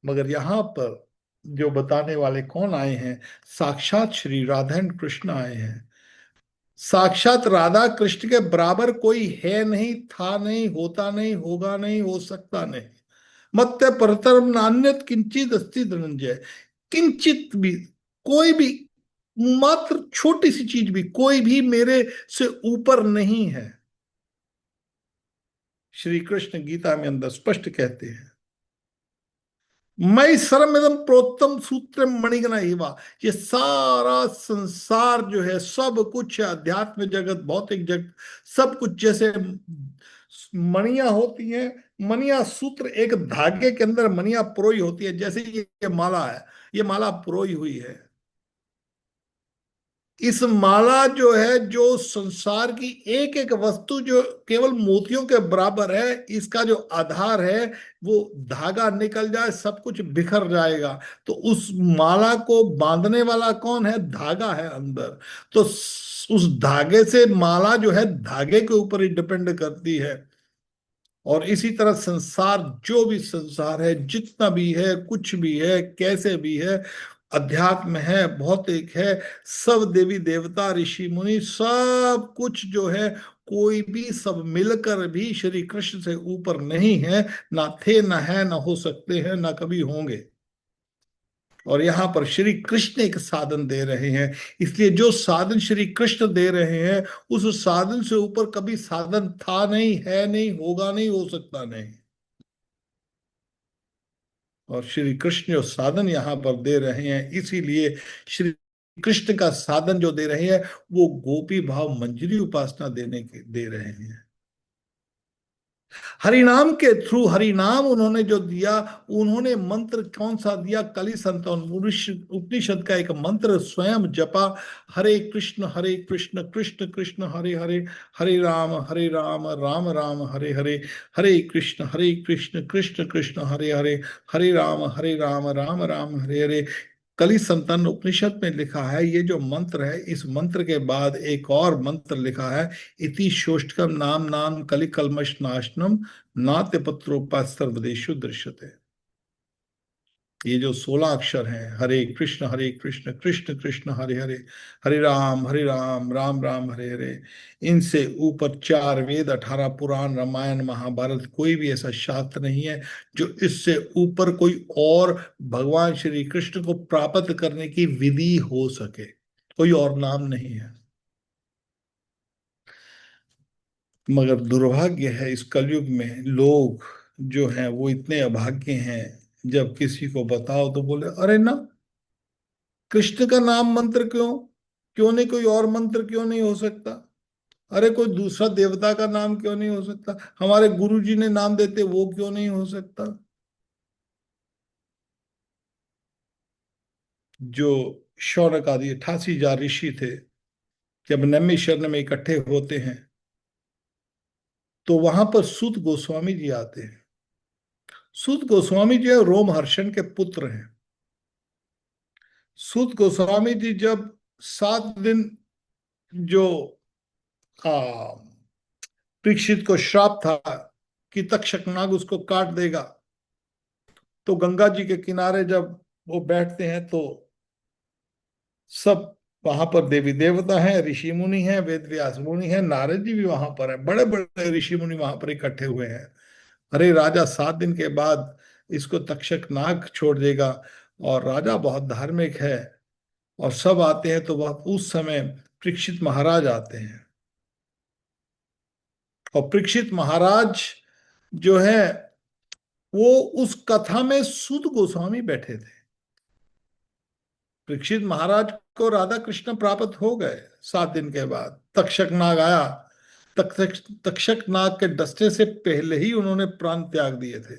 मगर यहां पर जो बताने वाले कौन आए हैं, साक्षात श्री राधा एंड कृष्ण आए हैं। साक्षात राधा कृष्ण के बराबर कोई है नहीं, था नहीं, होता नहीं, होगा नहीं, हो सकता नहीं। मत्य परतरम नान्यत किंचित अस्ति धनंजय। किंचित भी, कोई भी, मात्र छोटी सी चीज भी, कोई भी मेरे से ऊपर नहीं है। श्री कृष्ण गीता में अंदर स्पष्ट कहते हैं, मैं सर्वमिदं प्रोक्तम सूत्र मणिगणा एवा। ये सारा संसार जो है, सब कुछ, अध्यात्म जगत, भौतिक जगत, सब कुछ जैसे मणियां होती हैं, मणियां सूत्र, एक धागे के अंदर मणियां पुरोई होती है, जैसे ये माला है, ये माला पुरोई हुई है। इस माला जो है, जो संसार की एक एक वस्तु जो केवल मोतियों के बराबर है, इसका जो आधार है, वो धागा निकल जाए सब कुछ बिखर जाएगा। तो उस माला को बांधने वाला कौन है? धागा है अंदर। तो उस धागे से माला जो है धागे के ऊपर ही डिपेंड करती है। और इसी तरह संसार, जो भी संसार है, जितना भी है, कुछ भी है, कैसे भी है, अध्यात्म है, भौतिक है, सब देवी देवता, ऋषि मुनि, सब कुछ जो है, कोई भी, सब मिलकर भी श्री कृष्ण से ऊपर नहीं है। ना थे, ना है, ना हो सकते हैं, ना कभी होंगे। और यहां पर श्री कृष्ण एक साधन दे रहे हैं। इसलिए जो साधन श्री कृष्ण दे रहे हैं, उस साधन से ऊपर कभी साधन था नहीं, है नहीं, होगा नहीं, हो सकता नहीं। और श्री कृष्ण जो साधन यहां पर दे रहे हैं, इसीलिए श्री कृष्ण का साधन जो दे रहे हैं, वो गोपी भाव मंजरी उपासना देने के दे रहे हैं। हरिनाम के थ्रू, हरिनाम उन्होंने जो दिया, उन्होंने मंत्र कौन सा दिया? कली संतन उपनिषद का एक मंत्र स्वयं जपा, हरे कृष्ण कृष्ण कृष्ण हरे हरे, हरे राम राम राम हरे हरे, हरे कृष्ण कृष्ण कृष्ण हरे हरे, हरे राम राम राम हरे हरे। कली संतान उपनिषद में लिखा है, ये जो मंत्र है, इस मंत्र के बाद एक और मंत्र लिखा है, इति शोष्टकम नाम नाम कलि कलमश नाशनम नात्य पत्रोपास सर्वदेशु दृश्यते। ये जो 16 अक्षर हैं, हरे कृष्ण कृष्ण कृष्ण हरे हरे, हरे राम राम राम हरे हरे, इनसे ऊपर 4 वेद, 18 पुराण, रामायण महाभारत, कोई भी ऐसा शास्त्र नहीं है जो इससे ऊपर कोई और भगवान श्री कृष्ण को प्राप्त करने की विधि हो सके। कोई और नाम नहीं है। मगर दुर्भाग्य है, इस कलयुग में लोग जो हैं वो इतने अभागे हैं, जब किसी को बताओ तो बोले अरे ना, कृष्ण का नाम मंत्र क्यों, क्यों नहीं कोई और मंत्र क्यों नहीं हो सकता, अरे कोई दूसरा देवता का नाम क्यों नहीं हो सकता, हमारे गुरु जी ने नाम देते वो क्यों नहीं हो सकता। जो शौनक आदि 88,000 ऋषि थे, जब नैमिषारण्य में इकट्ठे होते हैं तो वहां पर सूत गोस्वामी जी आते हैं। सूत गोस्वामी जी रोमहर्षण के पुत्र हैं। सूत गोस्वामी जी जब 7 दिन जो आ, परीक्षित को श्राप था कि तक्षक नाग उसको काट देगा, तो गंगा जी के किनारे जब वो बैठते हैं तो सब वहां पर देवी देवता हैं, ऋषि मुनि हैं, वेद व्यास मुनि हैं, नारद जी भी वहां पर हैं, बड़े बड़े ऋषि मुनि वहां पर इकट्ठे हुए हैं। अरे राजा 7 दिन के बाद इसको तक्षक नाग छोड़ देगा, और राजा बहुत धार्मिक है, और सब आते हैं, तो वह उस समय परीक्षित महाराज आते हैं। और परीक्षित महाराज जो है वो उस कथा में सूत गोस्वामी बैठे थे। परीक्षित महाराज को राधा कृष्ण प्राप्त हो गए 7 दिन के बाद, तक्षक नाग आया। तक्षक तक्षक नाग के डसने से पहले ही उन्होंने प्राण त्याग दिए थे।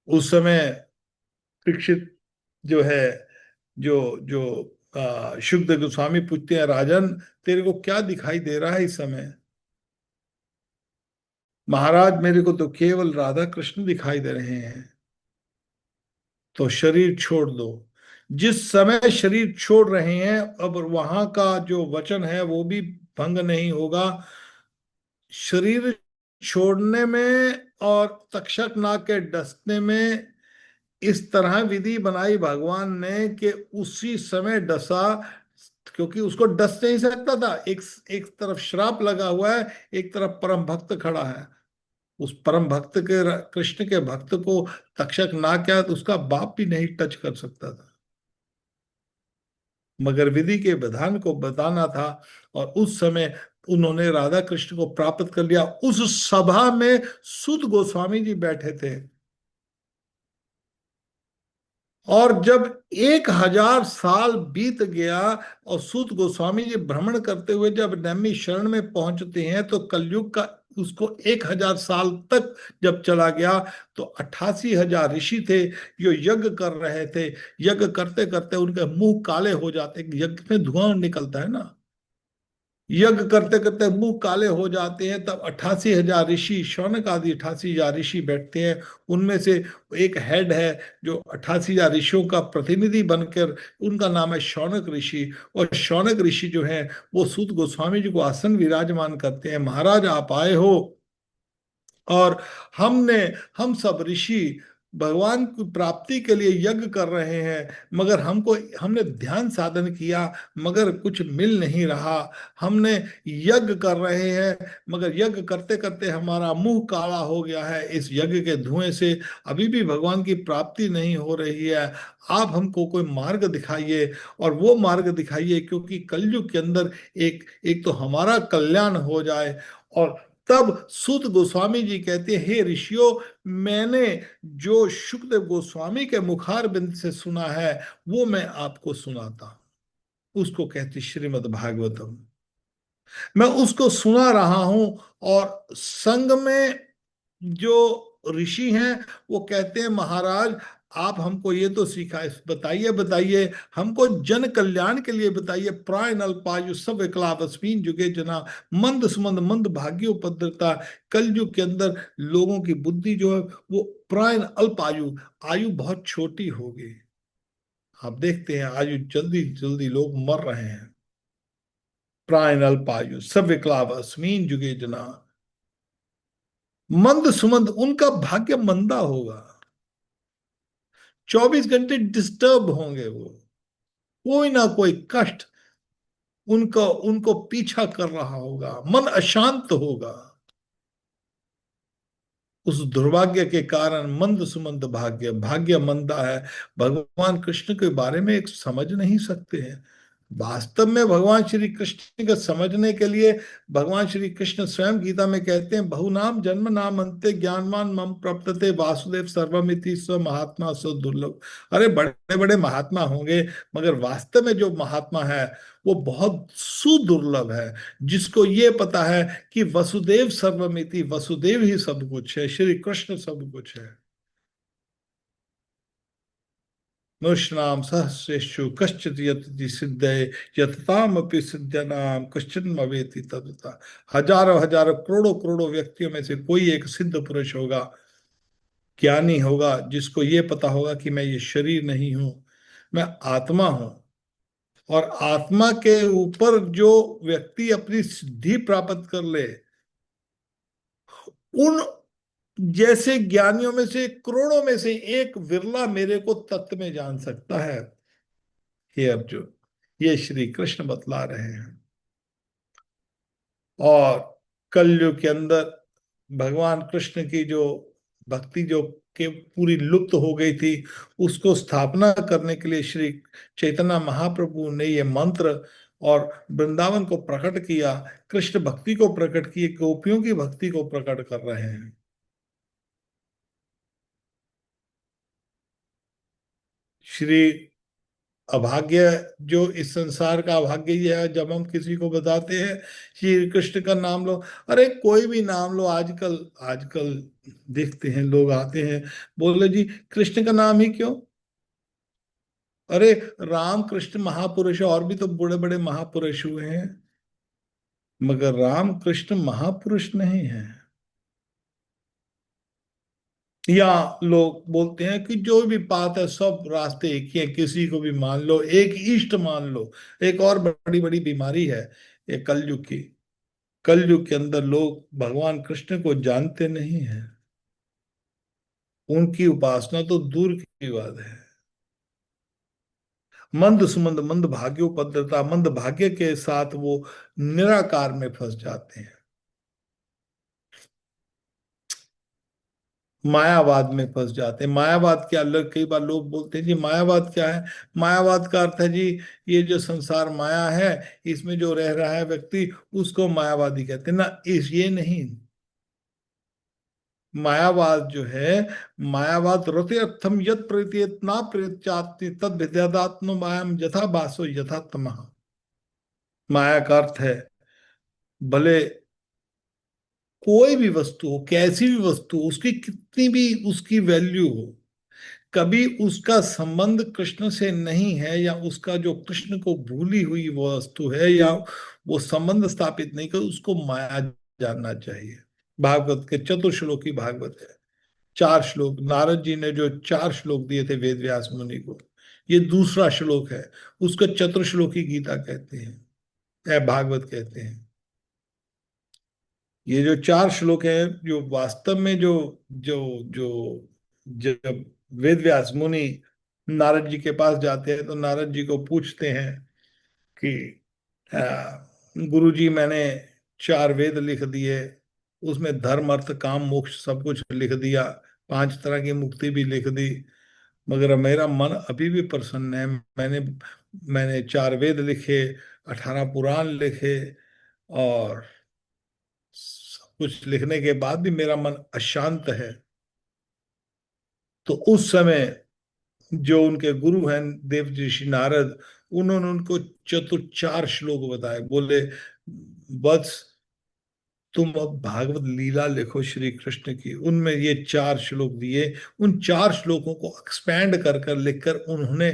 उस समय परीक्षित जो है, जो जो शुद्ध गोस्वामी पूछते हैं, राजन तेरे को क्या दिखाई दे रहा है इस समय। महाराज मेरे को तो केवल राधा कृष्ण दिखाई दे रहे हैं। तो शरीर छोड़ दो। जिस समय शरीर छोड़ रहे हैं, अब वहां का जो वचन है वो भी भंग नहीं होगा। शरीर छोड़ने में और तक्षक नाग के डसने में इस तरह विधि बनाई भगवान ने कि उसी समय डसा, क्योंकि उसको डस नहीं सकता था। एक एक तरफ श्राप लगा हुआ है, एक तरफ परम भक्त खड़ा है। उस परम भक्त के, कृष्ण के भक्त को तक्षक ना क्या तो उसका बाप भी नहीं टच कर सकता था। मगर विधि के विधान को बताना था, और उस समय उन्होंने राधा कृष्ण को प्राप्त कर लिया। उस सभा में सूत गोस्वामी जी बैठे थे। और जब 1,000 साल बीत गया और सूत गोस्वामी जी भ्रमण करते हुए जब नैमी शरण में पहुंचते हैं, तो कलयुग का उसको 1,000 साल तक जब चला गया, तो 88,000 ऋषि थे जो यज्ञ कर रहे थे। यज्ञ करते करते उनके मुंह काले हो जाते, यज्ञ में धुआं निकलता है ना, यज्ञ करते करते मुंह काले हो जाते हैं। तब 88,000 ऋषि, शौनक आदि 88,000 ऋषि बैठते हैं। उनमें से एक हेड है जो 88,000 ऋषियों का प्रतिनिधि बनकर, उनका नाम है शौनक ऋषि। और शौनक ऋषि जो है वो सूत गोस्वामी जी को आसन विराजमान करते हैं, महाराज आप आए हो, और हमने, हम सब ऋषि भगवान की प्राप्ति के लिए यज्ञ कर रहे हैं, मगर हमने ध्यान साधन किया मगर कुछ मिल नहीं रहा। हमने यज्ञ कर रहे हैं मगर यज्ञ करते करते हमारा मुंह काला हो गया है इस यज्ञ के धुएं से, अभी भी भगवान की प्राप्ति नहीं हो रही है। आप हमको कोई मार्ग दिखाइए, और वो मार्ग दिखाइए, क्योंकि कलयुग के अंदर एक एक तो हमारा कल्याण हो जाए। और तब सूत गोस्वामी जी कहते हैं, हे ऋषियों, मैंने जो शुकदेव गोस्वामी के मुखार बिंद से सुना है वो मैं आपको सुनाता हूं। उसको कहते श्रीमद् भागवतम। मैं उसको सुना रहा हूं, और संग में जो ऋषि हैं वो कहते हैं, महाराज आप हमको ये तो सिखाए, बताइए बताइए, हमको जन कल्याण के लिए बताइए। प्राण अल्पायु सब एकलावस्मीन जुगे जना, मंद सुमंद मंद भाग्य उपद्रता। कलयुग के अंदर लोगों की बुद्धि जो है वो प्राण अल्पायु, आयु बहुत छोटी हो गई। आप देखते हैं आयु जल्दी जल्दी लोग मर रहे हैं। प्राण अल्पायु सब एकलावस्मीन जुगे जना। मंद सुमंद, उनका भाग्य मंदा होगा, 24 घंटे डिस्टर्ब होंगे वो, कोई ना कोई कष्ट उनको उनको पीछा कर रहा होगा, मन अशांत होगा। उस दुर्भाग्य के कारण मंद सुमंद भाग्य, भाग्य मंदा है। भगवान कृष्ण के बारे में एक समझ नहीं सकते हैं। वास्तव में भगवान श्री कृष्ण को समझने के लिए भगवान श्री कृष्ण स्वयं गीता में कहते हैं, बहुनाम जन्म नाम अंते ज्ञानवान मम प्रपतते वासुदेव सर्वमिति स्व महात्मा सो दुर्लभ। अरे बड़े बड़े महात्मा होंगे, मगर वास्तव में जो महात्मा है वो बहुत सुदुर्लभ है, जिसको ये पता है कि वसुदेव सर्वमिति, वसुदेव ही सब कुछ है, श्री कृष्ण सब कुछ है। मनुष्यनाम सहस्रेषु कश्चित् यतति सिद्धये यततामपि सिद्ध्यनाम कश्चिन् भवेति तद्विता। हजारों हजारों करोड़ों करोड़ों व्यक्तियों में से कोई एक सिद्ध पुरुष होगा, ज्ञानी होगा, जिसको ये पता होगा कि मैं ये शरीर नहीं हूं, मैं आत्मा हूं। और आत्मा के ऊपर जो व्यक्ति अपनी सिद्धि प्राप्त कर ले, उन जैसे ज्ञानियों में से करोड़ों में से एक विरला मेरे को तत्व में जान सकता है। हे अर्जुन, ये श्री कृष्ण बतला रहे हैं। और कलयुग के अंदर भगवान कृष्ण की जो भक्ति जो के पूरी लुप्त हो गई थी, उसको स्थापना करने के लिए श्री चैतन्य महाप्रभु ने ये मंत्र और वृंदावन को प्रकट किया, कृष्ण भक्ति को प्रकट किए, गोपियों की भक्ति को प्रकट कर रहे हैं। श्री अभाग्य, जो इस संसार का अभाग्य ये है, जब हम किसी को बताते हैं श्री कृष्ण का नाम लो, अरे कोई भी नाम लो, आजकल आजकल देखते हैं लोग आते हैं, बोले जी कृष्ण का नाम ही क्यों? अरे राम कृष्ण महापुरुष है, और भी तो बड़े बड़े महापुरुष हुए हैं, मगर राम कृष्ण महापुरुष नहीं है। या लोग बोलते हैं कि जो भी बात है सब रास्ते एक ही है, किसी को भी मान लो, एक इष्ट मान लो। एक और बड़ी बड़ी बीमारी है ये कलयुग की। कलयुग के अंदर लोग भगवान कृष्ण को जानते नहीं हैं, उनकी उपासना तो दूर की बात है। मंद सुमंद मंद भाग्योपद्रता, मंद भाग्य के साथ वो निराकार में फंस जाते हैं, मायावाद में फंस जाते हैं। मायावाद क्या, लोग कई बार लोग बोलते हैं जी मायावाद क्या है? मायावाद का अर्थ है जी, ये जो संसार माया है, इसमें जो रह रहा है व्यक्ति, उसको मायावादी कहते हैं ना। इस ये नहीं, मायावाद जो है, मायावाद रति अर्थम यत प्रतीयत ना प्रत्यात्ति तद विद्यात्म मायाम यथा बासो यथा तमः। माया का अर्थ है, भले कोई भी वस्तु हो, कैसी भी वस्तु हो, उसकी कितनी भी उसकी वैल्यू हो, कभी उसका संबंध कृष्ण से नहीं है, या उसका जो कृष्ण को भूली हुई वो वस्तु है, या वो संबंध स्थापित नहीं कर, उसको माया जानना चाहिए। भागवत के चतुर्श्लोकी भागवत है, 4 श्लोक, नारद जी ने जो 4 श्लोक दिए थे वेद व्यास मुनि को, ये दूसरा श्लोक है। उसको चतुर्श्लोकी गीता कहते हैं, भागवत कहते हैं। ये जो 4 श्लोक है, जो वास्तव में जो जो जो जब वेद व्यास मुनि नारद जी के पास जाते हैं, तो नारद जी को पूछते हैं कि गुरु जी, मैंने 4 वेद लिख दिए, उसमें धर्म अर्थ काम मोक्ष सब कुछ लिख दिया, 5 तरह की मुक्ति भी लिख दी, मगर मेरा मन अभी भी प्रसन्न है। मैंने मैंने 4 वेद लिखे, 18 पुराण लिखे, और सब कुछ लिखने के बाद भी मेरा मन अशांत है। तो उस समय जो उनके गुरु हैं देव ऋषि नारद, उन्होंने उनको चतुर 4 श्लोक बताए, बोले वत्स, तुम अब भागवत लीला लिखो श्री कृष्ण की, उनमें ये 4 श्लोक दिए। उन 4 श्लोकों को एक्सपैंड कर कर लिखकर उन्होंने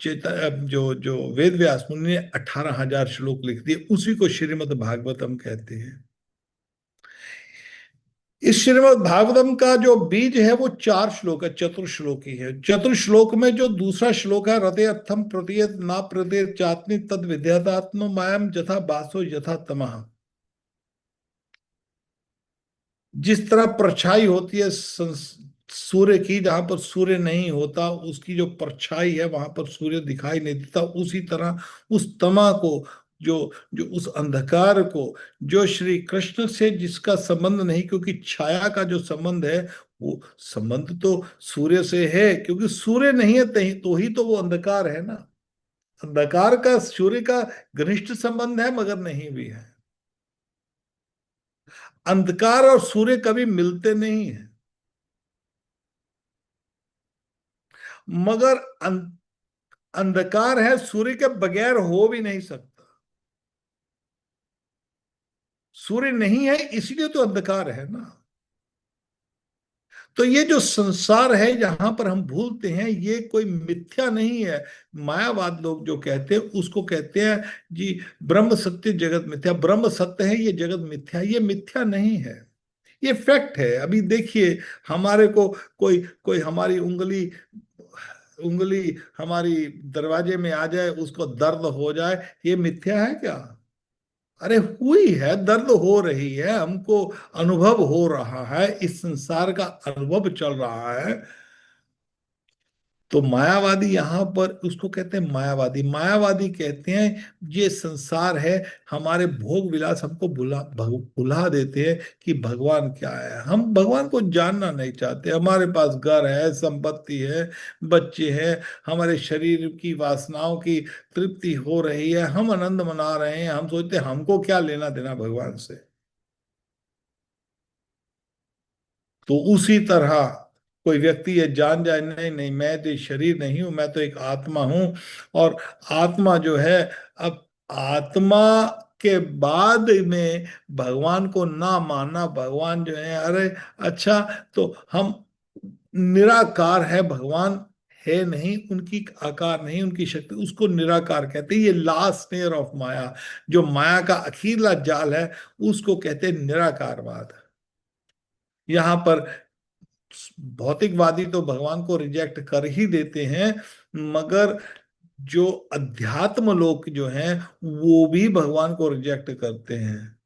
जो जो वेद व्यास मुनि ने 18,000 श्लोक लिख दिए, उसी को श्रीमद् भागवतम कहते हैं। इस श्रीमद् भागवतम का जो बीज है वो 4 श्लोक है, चतुर्श्लोकी है। चतुर्श्लोक में जो दूसरा श्लोक है, रते अर्थम प्रतीयत ना प्रतीयत चात्मि तद विद्यात्म मायम यथा बासो यथा तमः। जिस तरह परछाई होती है सूर्य की, जहां पर सूर्य नहीं होता उसकी जो परछाई है वहां पर सूर्य दिखाई नहीं देता, उसी तरह उस तमा को, जो जो उस अंधकार को, जो श्री कृष्ण से जिसका संबंध नहीं, क्योंकि छाया का जो संबंध है वो संबंध तो सूर्य से है, क्योंकि सूर्य नहीं है तो ही तो वो अंधकार है ना। अंधकार का सूर्य का घनिष्ठ संबंध है मगर नहीं भी है। अंधकार और सूर्य कभी मिलते नहीं है, मगर अंधकार है सूर्य के बगैर हो भी नहीं सकता। सूर्य नहीं है इसलिए तो अंधकार है ना। तो ये जो संसार है जहां पर हम भूलते हैं, ये कोई मिथ्या नहीं है। मायावाद लोग जो कहते हैं उसको कहते हैं जी ब्रह्म सत्य जगत मिथ्या, ब्रह्म सत्य है ये जगत मिथ्या, ये मिथ्या नहीं है, ये फैक्ट है। अभी देखिए, हमारे को कोई कोई हमारी उंगली उंगली हमारी दरवाजे में आ जाए, उसको दर्द हो जाए, ये मिथ्या है क्या? अरे हुई है, दर्द हो रही है, हमको अनुभव हो रहा है, इस संसार का अनुभव चल रहा है। तो मायावादी यहां पर उसको कहते हैं मायावादी। मायावादी कहते हैं ये संसार है, हमारे भोग विलास हमको भुला देते हैं कि भगवान क्या है। हम भगवान को जानना नहीं चाहते। हमारे पास घर है, संपत्ति है, बच्चे हैं, हमारे शरीर की वासनाओं की तृप्ति हो रही है, हम आनंद मना रहे हैं, हम सोचते हैं हमको क्या लेना देना भगवान से। तो उसी तरह कोई व्यक्ति ये जान जाए, नहीं नहीं मैं तो शरीर नहीं हूं, मैं तो एक आत्मा हूं। और आत्मा जो है, अब आत्मा के बाद में भगवान को ना मानना, भगवान जो है, अरे अच्छा, तो हम निराकार है भगवान, है नहीं, उनकी आकार नहीं, उनकी शक्ति, उसको निराकार कहते हैं। ये लास्ट स्नेयर ऑफ माया, जो माया का अखीरला जाल है, उसको कहते हैं निराकारवाद। यहाँ पर भौतिकवादी तो भगवान को रिजेक्ट कर ही देते हैं, मगर जो अध्यात्म लोग जो हैं वो भी भगवान को रिजेक्ट करते हैं।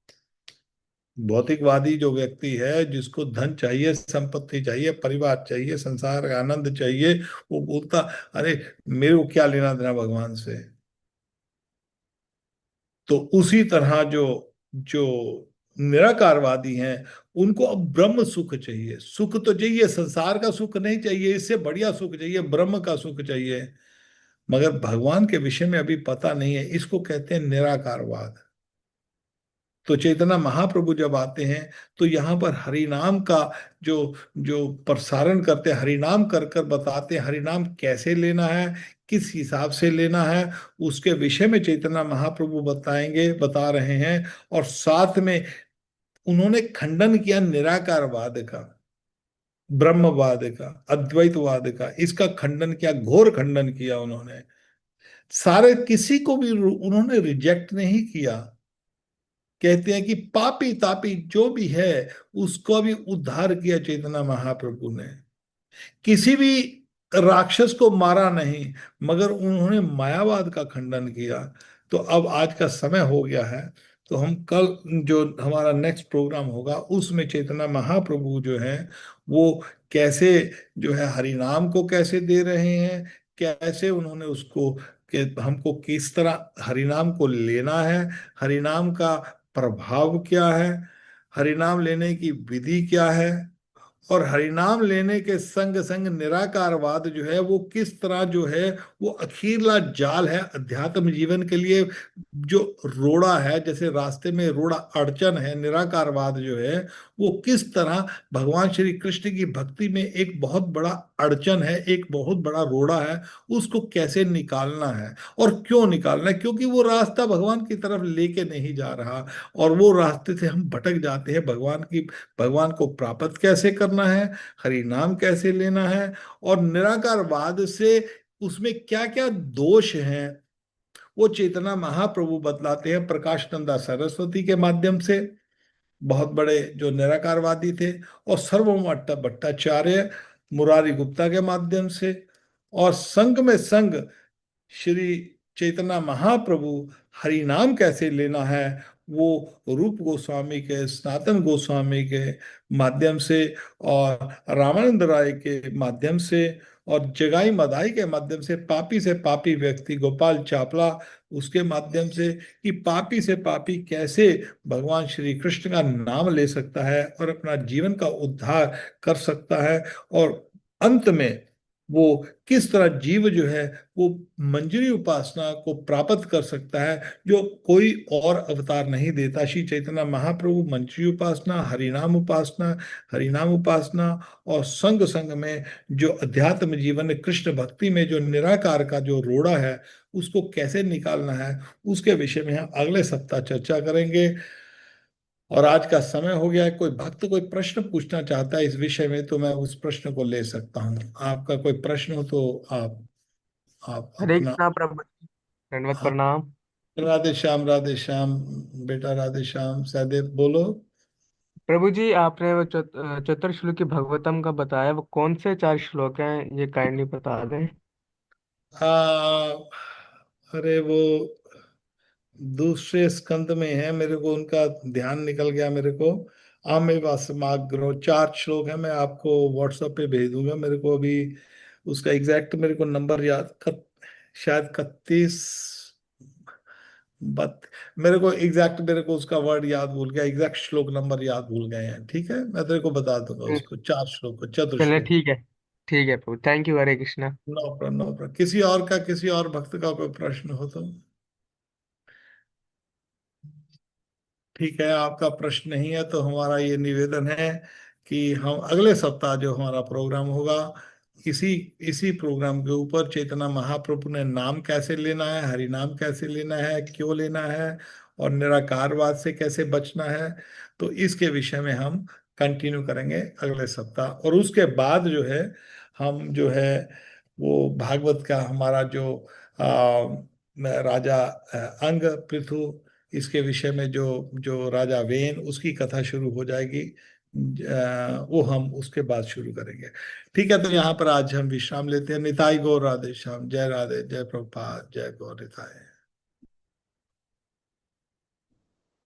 भौतिकवादी जो व्यक्ति है, जिसको धन चाहिए, संपत्ति चाहिए, परिवार चाहिए, संसार का आनंद चाहिए, वो बोलता अरे मेरे को क्या लेना देना भगवान से। तो उसी तरह जो जो निराकारवादी हैं, उनको अब ब्रह्म सुख चाहिए। सुख तो चाहिए, संसार का सुख नहीं चाहिए, इससे बढ़िया सुख चाहिए, ब्रह्म का सुख चाहिए। मगर भगवान के विषय में अभी पता नहीं है, इसको कहते हैं निराकारवाद। तो चैतन्य महाप्रभु जब आते हैं तो यहाँ पर हरिनाम का जो जो प्रसारण करते हैं, हरिनाम कर कर बताते हैं हरिनाम कैसे लेना है, किस हिसाब से लेना है, उसके विषय में चैतन्य महाप्रभु बताएंगे, बता रहे हैं। और साथ में उन्होंने खंडन किया निराकारवाद का, ब्रह्मवाद का, अद्वैतवाद का, इसका खंडन किया, घोर खंडन किया उन्होंने। सारे किसी को भी उन्होंने रिजेक्ट नहीं किया। कहते हैं कि पापी तापी जो भी है उसको भी उद्धार किया चैतन्य महाप्रभु ने। किसी भी राक्षस को मारा नहीं, मगर उन्होंने मायावाद का खंडन किया। तो अब आज का समय हो गया है, तो हम कल जो हमारा नेक्स्ट प्रोग्राम होगा उसमें चैतन्य महाप्रभु जो है वो कैसे जो है हरिनाम को कैसे दे रहे हैं, कैसे उन्होंने उसको कि हमको किस तरह हरिनाम को लेना है, हरिनाम का प्रभाव क्या है, हरिनाम लेने की विधि क्या है, और हरिनाम लेने के संग संग निराकारवाद जो है वो किस तरह जो है वो अखीरला जाल है अध्यात्म जीवन के लिए। जो रोड़ा है, जैसे रास्ते में रोड़ा अड़चन है, निराकारवाद जो है वो किस तरह भगवान श्री कृष्ण की भक्ति में एक बहुत बड़ा अड़चन है, एक बहुत बड़ा रोड़ा है, उसको कैसे निकालना है। और क्यों निकालना है? क्योंकि वो रास्ता भगवान की तरफ लेके नहीं जा रहा, और वो रास्ते से हम भटक जाते हैं। भगवान को प्राप्त कैसे करना है, हरि नाम कैसे लेना है, और निराकारवाद से उसमें क्या क्या दोष हैं, वो चेतना महाप्रभु बतलाते हैं प्रकाश नंदा सरस्वती के माध्यम से, बहुत बड़े जो निराकारवादी थे, और सर्वमट्ट भट्टाचार्य मुरारी गुप्ता के माध्यम से, और संग में संग श्री चैतन्य महाप्रभु हरि नाम कैसे लेना है वो रूप गोस्वामी के, सनातन गोस्वामी के माध्यम से, और रामानंद राय के माध्यम से, और जगाई मदाई के माध्यम से पापी व्यक्ति गोपाल चावला उसके माध्यम से, कि पापी से पापी कैसे भगवान श्री कृष्ण का नाम ले सकता है और अपना जीवन का उद्धार कर सकता है, और अंत में वो किस तरह जीव जो है वो मंजरी उपासना को प्राप्त कर सकता है, जो कोई और अवतार नहीं देता। श्री चैतन्य महाप्रभु मंजरी उपासना, हरिनाम उपासना और संग संग में जो अध्यात्म जीवन कृष्ण भक्ति में जो निराकार का जो रोड़ा है उसको कैसे निकालना है, उसके विषय में हम अगले सप्ताह चर्चा करेंगे। और आज का समय हो गया है, कोई भक्त कोई प्रश्न पूछना चाहता है इस विषय में तो मैं उस प्रश्न को ले सकता हूँ। आपका कोई प्रश्न हो तो आप हरे अपना। कृष्णा प्रभु जी, दंडवत हाँ, प्रणाम। राधे श्याम, राधे श्याम, बेटा राधे श्याम, सहदेव बोलो। प्रभु जी, आपने वो चतुर्श्लोकी भगवतम का बताया, वो कौन से 4 श्लोक हैं, ये काइंडली बता दें। आ, अरे वो दूसरे स्कंद में है, मेरे को उनका ध्यान निकल गया मेरे को। आमे वासमाग्रो 4 श्लोक है, मैं आपको व्हाट्सएप पे भेज दूंगा। मेरे को अभी उसका एग्जैक्ट मेरे को नंबर शायद 31, बट मेरे को एग्जैक्ट मेरे को उसका वर्ड याद भूल गया, एग्जैक्ट श्लोक नंबर याद भूल गए हैं। ठीक है, मैं तेरे को बता दूंगा उसको, 4 श्लोक को, चलिए चतुर्श्लोक। ठीक है। ठीक है प्रभु, thank you, Hare Krishna. No problem, no problem. किसी और भक्त का कोई प्रश्न हो तो। ठीक है, आपका प्रश्न नहीं है तो हमारा ये निवेदन है कि हम अगले सप्ताह जो हमारा प्रोग्राम होगा, इसी इसी प्रोग्राम के ऊपर चैतन्य महाप्रभु ने नाम कैसे लेना है, हरि नाम कैसे लेना है, क्यों लेना है, और निराकारवाद से कैसे बचना है, तो इसके विषय में हम कंटिन्यू करेंगे अगले सप्ताह। और उसके बाद जो है हम जो है वो भागवत का हमारा जो राजा अंग पृथु, इसके विषय में जो जो राजा वेन उसकी कथा शुरू हो जाएगी। वो हम उसके बाद शुरू करेंगे। ठीक है, तो यहाँ पर आज हम विश्राम लेते हैं। निताई गौर राधे श्याम, जय राधे, जय प्रभुपाद, जय गौर निताई।